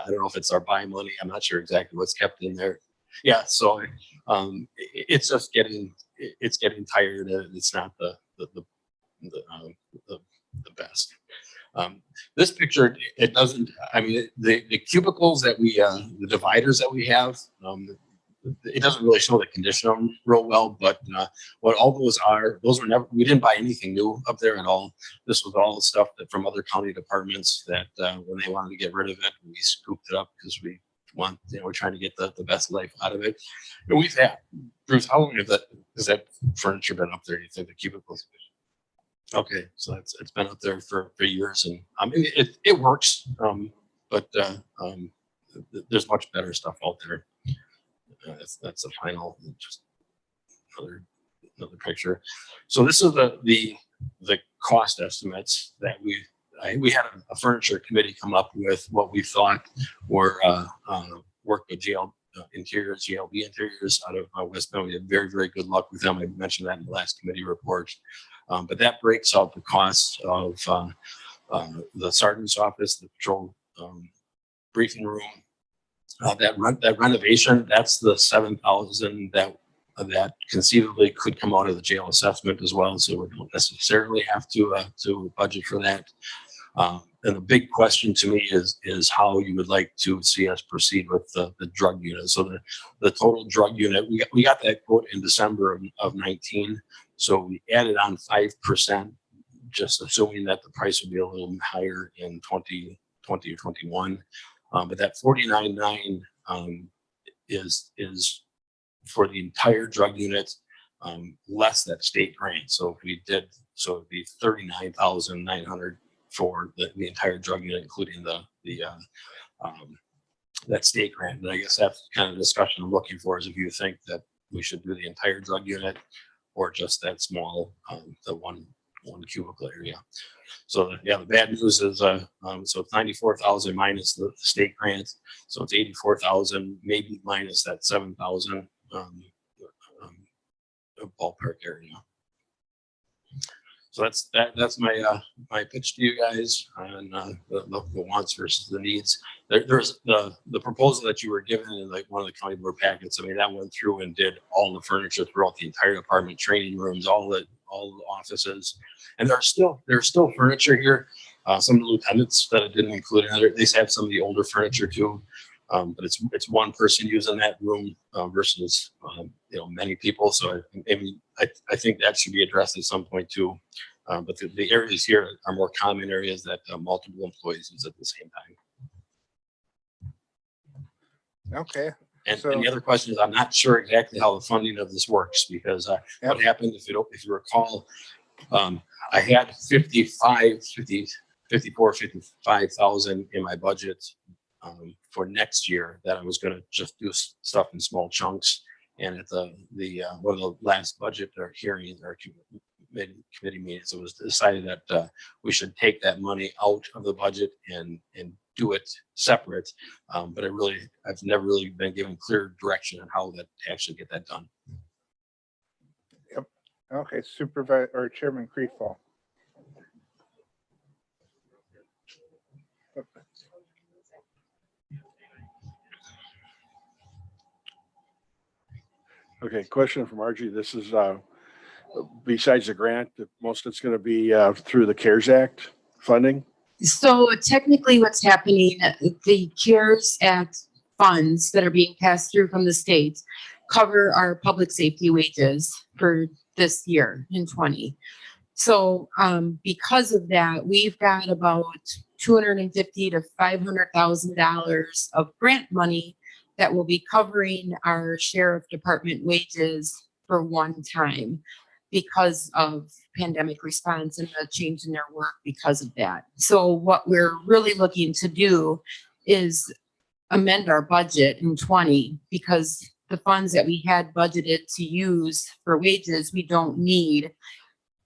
don't know if it's our buy money. I'm not sure exactly what's kept in there. Yeah, so it's just getting tired. It's not the best. This picture, it doesn't, I mean, the cubicles that the dividers that we have, it doesn't really show the condition of them real well, but what all those are, we didn't buy anything new up there at all. This was all stuff that from other county departments that when they wanted to get rid of it, we scooped it up because we're trying to get the best life out of it. And we've had, Bruce, how long has that furniture been up there? Do you think the cubicles? Okay, so it's been up there for years, and it works, but there's much better stuff out there. That's the final, just another picture. So this is the cost estimates that we had a furniture committee come up with what we thought were worked with jail interiors, GLB interiors out of West Bend. We had very, very good luck with them. I mentioned that in the last committee report. But that breaks out the costs of the sergeant's office, the patrol briefing room. That renovation, that's the 7,000 that conceivably could come out of the jail assessment as well. So we don't necessarily have to budget for that. And the big question to me is how you would like to see us proceed with the drug unit. So the total drug unit, we got that quote in December of 19. So we added on 5%, just assuming that the price would be a little higher in 2020 or 21. But that 49.9 is for the entire drug unit, less that state grant. So if we did, so it'd be 39,900 for the entire drug unit, including that state grant. And I guess that's kind of the discussion I'm looking for, is if you think that we should do the entire drug unit or just that small, the one cubicle area. So yeah, the bad news is so it's 94,000 minus the state grant, so it's 84,000, maybe minus that 7,000 ballpark area. So that's my pitch to you guys on the wants versus the needs. There's the proposal that you were given in like one of the county board packets. I mean, that went through and did all the furniture throughout the entire department, training rooms, all the offices, and there's still furniture here. Some of the lieutenants that I didn't include in there, they have some of the older furniture too. But it's one person using that room versus many people. So I think that should be addressed at some point too. But the areas here are more common areas that multiple employees use at the same time. Okay. And So- the other question is, I'm not sure exactly how the funding of this works, because what happened, if you recall, I had 55,000 in my budget for next year that I was going to just do stuff in small chunks. And at the one of the last budget or hearings or committee meetings, it was decided that we should take that money out of the budget and do it separate. But I've never really been given clear direction on how to actually get that done. Yep. Okay, Supervisor or Chairman Creefall. Okay, question from Margie. This is besides the grant, most of it's going to be through the CARES Act funding. So technically what's happening, the CARES Act funds that are being passed through from the state cover our public safety wages for this year in 20. So because of that, we've got about $250,000 to $500,000 of grant money that will be covering our sheriff department wages for one time because of pandemic response and the change in their work because of that. So what we're really looking to do is amend our budget in 20, because the funds that we had budgeted to use for wages, we don't need.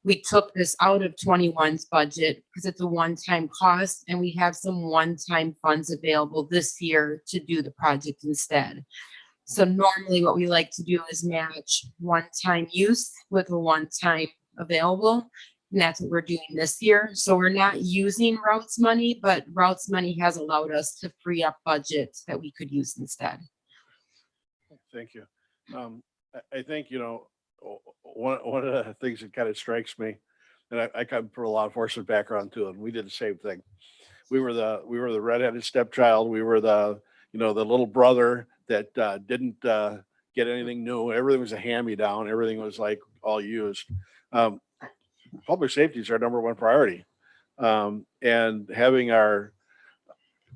We took this out of 21's budget because it's a one-time cost, and we have some one-time funds available this year to do the project instead. So normally what we like to do is match one-time use with a one-time available. And that's what we're doing this year. So we're not using routes money, but routes money has allowed us to free up budget that we could use instead. Thank you. I think, one of the things that kind of strikes me, and I come from a law enforcement background too, and we did the same thing. We were the redheaded stepchild. We were the little brother that didn't get anything new. Everything was a hand-me-down. Everything was like all used. Public safety is our number one priority. And having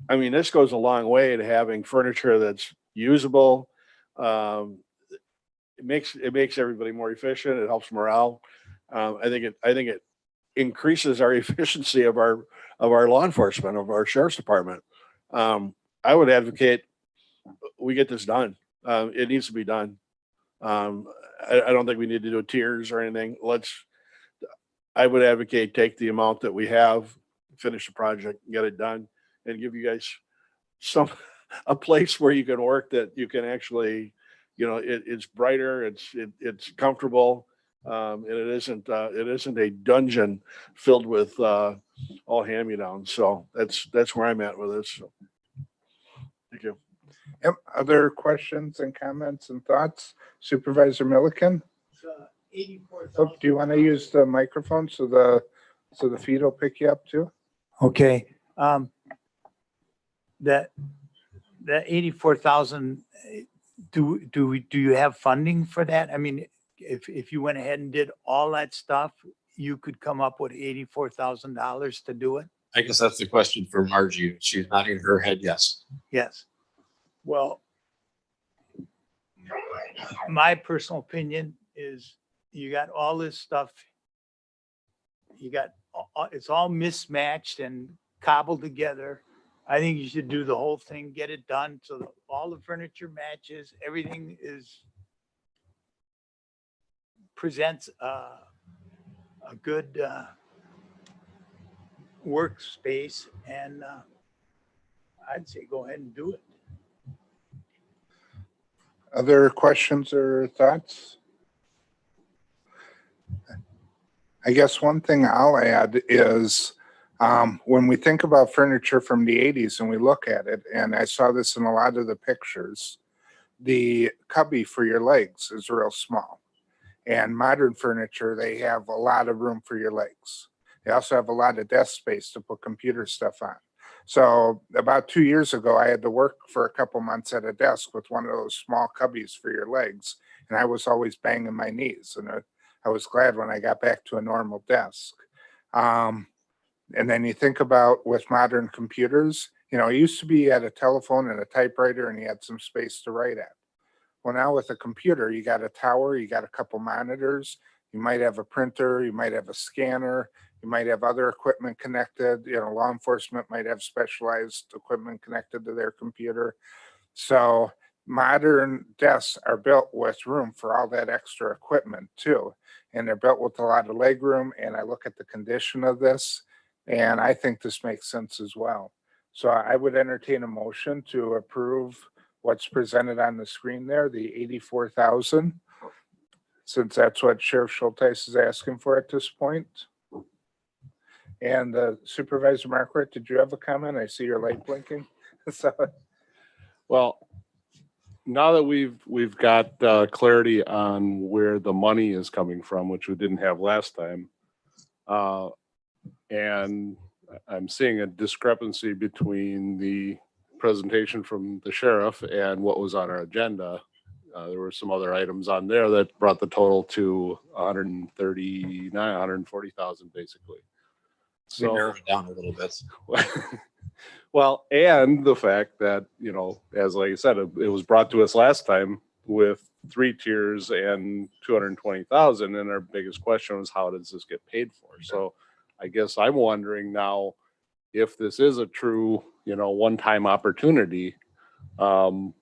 this goes a long way to having furniture that's usable. It makes everybody more efficient. It helps morale. I think it increases our efficiency of our law enforcement, of our sheriff's department. I would advocate we get this done. It needs to be done. I don't think we need to do tiers or anything. I would advocate take the amount that we have, finish the project, get it done, and give you guys a place where you can work that you can actually, it's brighter, it's comfortable. And it isn't a dungeon filled with, all hand-me-downs. So that's where I'm at with this. So. Thank you. Yep. Other questions and comments and thoughts? Supervisor Milliken? Oh, do you want to use the microphone so the feed will pick you up too? Okay, that 84,000, do you have funding for that? I mean, if you went ahead and did all that stuff, you could come up with $84,000 to do it? I guess that's the question for Margie. She's nodding her head yes. Yes. Well, my personal opinion is you got all this stuff. It's all mismatched and cobbled together. I think you should do the whole thing, get it done so that all the furniture matches, everything presents a good workspace, and I'd say go ahead and do it. Other questions or thoughts? I guess one thing I'll add is when we think about furniture from the 80s and we look at it, and I saw this in a lot of the pictures, the cubby for your legs is real small. And modern furniture, they have a lot of room for your legs. They also have a lot of desk space to put computer stuff on. So about 2 years ago, I had to work for a couple months at a desk with one of those small cubbies for your legs. And I was always banging my knees. And I was glad when I got back to a normal desk. And then you think about with modern computers, it used to be you had a telephone and a typewriter and you had some space to write at. Well, now with a computer, you got a tower, you got a couple monitors, you might have a printer, you might have a scanner, you might have other equipment connected. Law enforcement might have specialized equipment connected to their computer. So modern desks are built with room for all that extra equipment too. And they're built with a lot of leg room. And I look at the condition of this, and I think this makes sense as well. So I would entertain a motion to approve what's presented on the screen there, the 84,000, since that's what Sheriff Schulteis is asking for at this point. And Supervisor Marquardt, did you have a comment? I see your light blinking. So, Well, now that we've got clarity on where the money is coming from, which we didn't have last time, and I'm seeing a discrepancy between the presentation from the sheriff and what was on our agenda. There were some other items on there that brought the total to 140,000 basically. We narrowed it down a little bit. Well, and the fact that, as like I said, it was brought to us last time with 3 tiers and 220,000. And our biggest question was, how does this get paid for? So I guess I'm wondering now if this is a true, one-time opportunity, do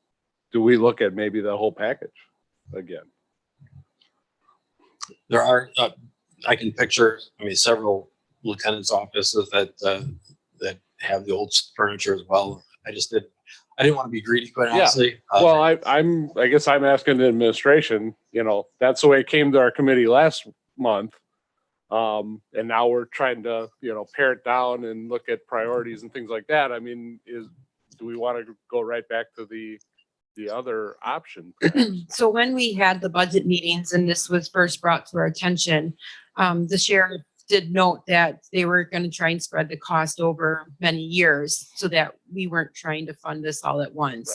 we look at maybe the whole package again? There are, I can picture, several lieutenants' offices that have the old furniture as well. I didn't want to be greedy, quite honestly. Well, I guess I'm asking the administration, that's the way it came to our committee last month. And now we're trying to, pare it down and look at priorities and things like that. Do we want to go right back to the other option? So when we had the budget meetings and this was first brought to our attention, the sheriff did note that they were going to try and spread the cost over many years so that we weren't trying to fund this all at once.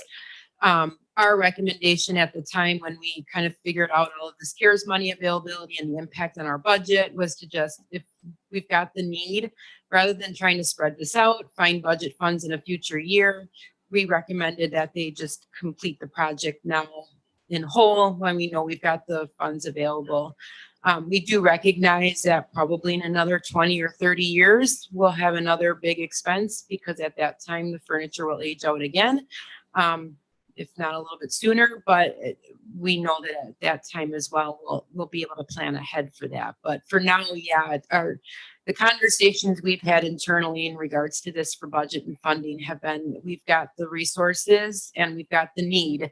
Right. Our recommendation at the time when we kind of figured out all of the CARES money availability and the impact on our budget was to just, if we've got the need, rather than trying to spread this out, find budget funds in a future year, we recommended that they just complete the project now in whole when we know we've got the funds available. We do recognize that probably in another 20 or 30 years, we'll have another big expense because at that time the furniture will age out again. if not a little bit sooner, but we know that at that time as well, we'll be able to plan ahead for that. But for now, yeah, the conversations we've had internally in regards to this for budget and funding have been, we've got the resources and we've got the need.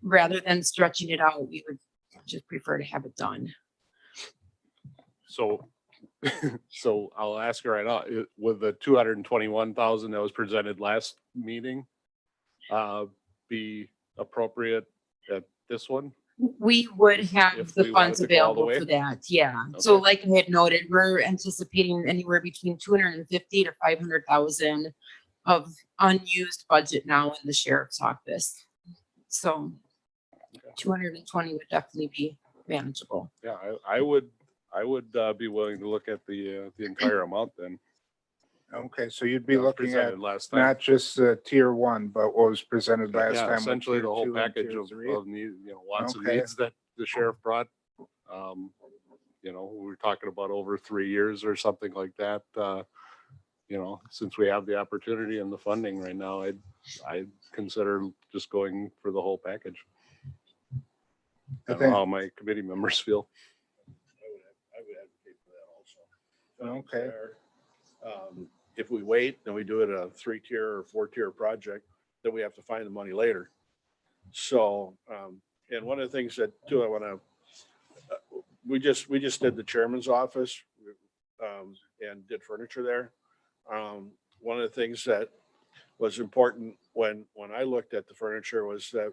Rather than stretching it out, we would just prefer to have it done. So, so I'll ask you right now, with the 221,000 that was presented last meeting, be appropriate at this one? We would have If the we wanted funds to go all the available way? for that, yeah. So Okay. like I had noted, we're anticipating anywhere between 250 to 500,000 of unused budget now in the sheriff's office. So 220 would definitely be manageable. Yeah, I would be willing to look at the entire amount then. Okay, so you'd be that was looking at presented last time. not just tier one, but what was presented last Yeah, time. with essentially tier the whole 2 and package tier of 3? need, wants and Okay. needs that the sheriff brought. We were talking about over 3 years or something like that. Since we have the opportunity and the funding right now, I'd consider just going for the whole package. I don't know how my committee members feel. I would advocate for that also. Okay. If we wait, then we do it a 3-tier or 4-tier project, then we have to find the money later. So, and one of the things that too, I want to, we just did the chairman's office, and did furniture there. One of the things that was important when I looked at the furniture was that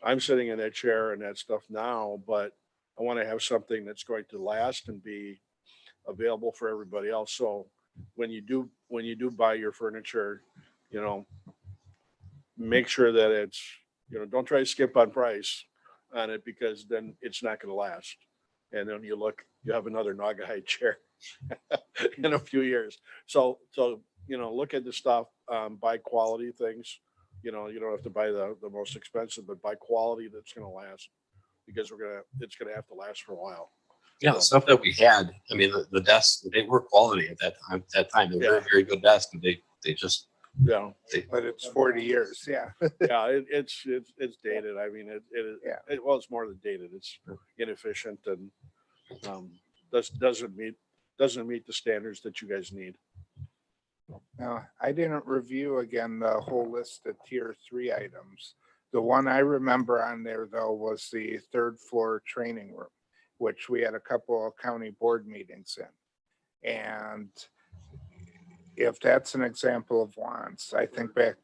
I'm sitting in that chair and that stuff now, but I want to have something that's going to last and be available for everybody else. So when you do buy your furniture, make sure that it's, don't try to skip on price on it, because then it's not going to last. And then you have another Naugahyde chair in a few years. So, look at the stuff, buy quality things. You don't have to buy the most expensive, but buy quality that's going to last, because it's going to have to last for a while. Yeah, the stuff that we had, I mean, the desks, they were quality at that time. They were very, very good desks, but they just, But it's 40 years, yeah. Yeah, it's dated. I mean, it's more than dated. It's inefficient and doesn't meet the standards that you guys need. Now, I didn't review again the whole list of tier 3 items. The one I remember on there though was the 3rd floor training room, which we had a couple of county board meetings in. And if that's an example of wants, I think back,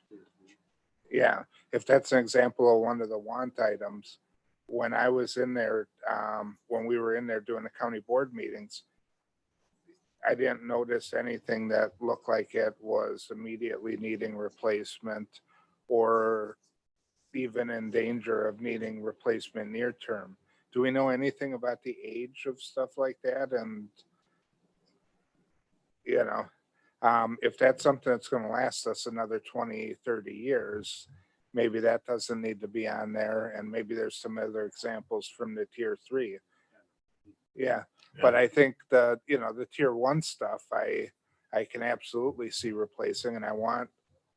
yeah, if that's an example of one of the want items, when I was in there, when we were in there doing the county board meetings, I didn't notice anything that looked like it was immediately needing replacement or even in danger of needing replacement near term. Do we know anything about the age of stuff like that? And, if that's something that's going to last us another 20, 30 years, maybe that doesn't need to be on there. And maybe there's some other examples from the tier 3. Yeah. But I think the tier 1 stuff, I can absolutely see replacing, and I want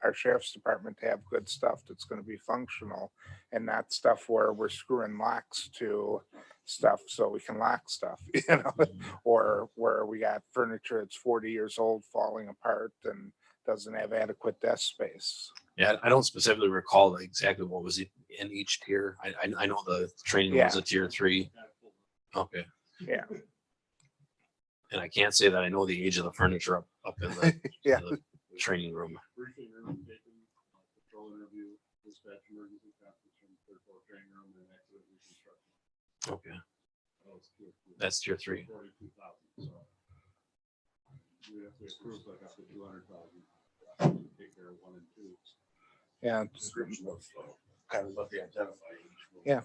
our sheriff's department to have good stuff that's going to be functional and not stuff where we're screwing locks to stuff so we can lock stuff, or where we got furniture that's 40 years old falling apart and doesn't have adequate desk space. Yeah, I don't specifically recall exactly what was in each tier. I know the training room was a tier 3. Okay. Yeah. And I can't say that I know the age of the furniture up in the, Yeah. in the training room. Briefing room taken, patrol interview, dispatch emergency conference room, 3rd floor training room, and accident reconstruction. Okay, That was tier 3. that's tier 3. 42,000. So we have to approve like up to 200,000. Take care of 1 and 2. Yeah. Description of kind of what they identify. Yeah.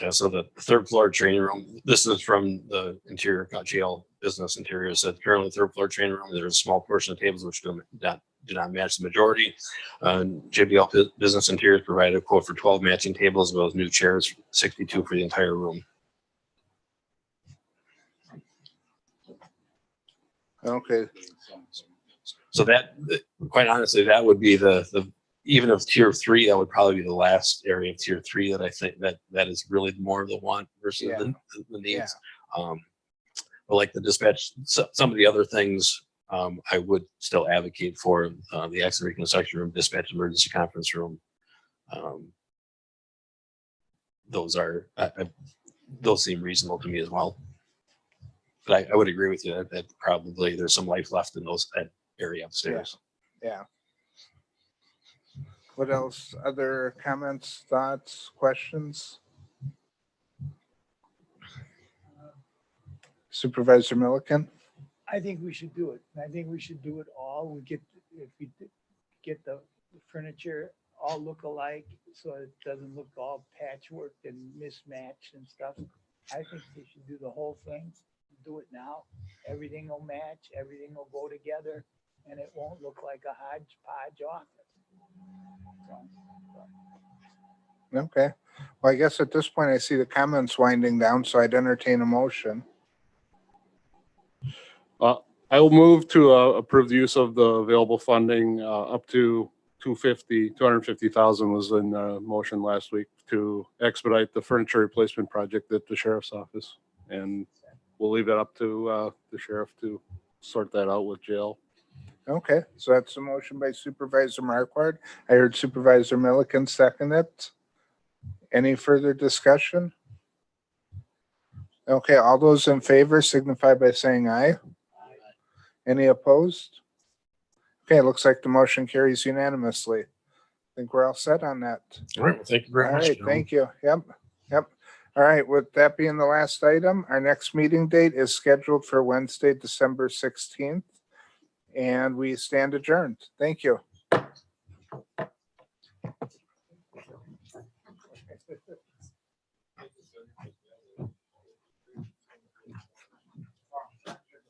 Yeah, so the 3rd floor training room, this is from the interior jail business interior. Said currently 3rd floor training room, there's a small portion of tables which do not match the majority. JBL business interiors provided a quote for 12 matching tables, as well as new chairs, 62 for the entire room. Okay, So that, quite honestly, that would be even of tier 3, that would probably be the last area of tier 3 that I think that is really more of the want versus Yeah. the needs. But like the dispatch, some of the other things, I would still advocate for, the accident reconstruction room, dispatch emergency conference room. Those are, those seem reasonable to me as well. But I would agree with you that probably there's some life left in that area upstairs. yeah. What else? Other comments, thoughts, questions? Supervisor Milliken? I think we should do it. I think we should do it all. If we get the furniture all look alike, so it doesn't look all patchworked and mismatched and stuff. I think they should do the whole thing, do it now. Everything will match, everything will go together, and it won't look like a hodgepodge office. Okay. Well, I guess at this point I see the comments winding down, so I'd entertain a motion. I will move to approve the use of the available funding up to 250,000 was in the motion last week to expedite the furniture replacement project at the sheriff's office. And we'll leave it up to the sheriff to sort that out with jail. Okay, so that's a motion by Supervisor Marquardt. I heard Supervisor Milliken second it. Any further discussion? Okay, all those in favor signify by saying aye. Any opposed? Okay, it looks like the motion carries unanimously. I think we're all set on that. All right. Well, thank you very All much. right, thank you. Yep. All right, with that being the last item, our next meeting date is scheduled for Wednesday, December 16th. And we stand adjourned. Thank you.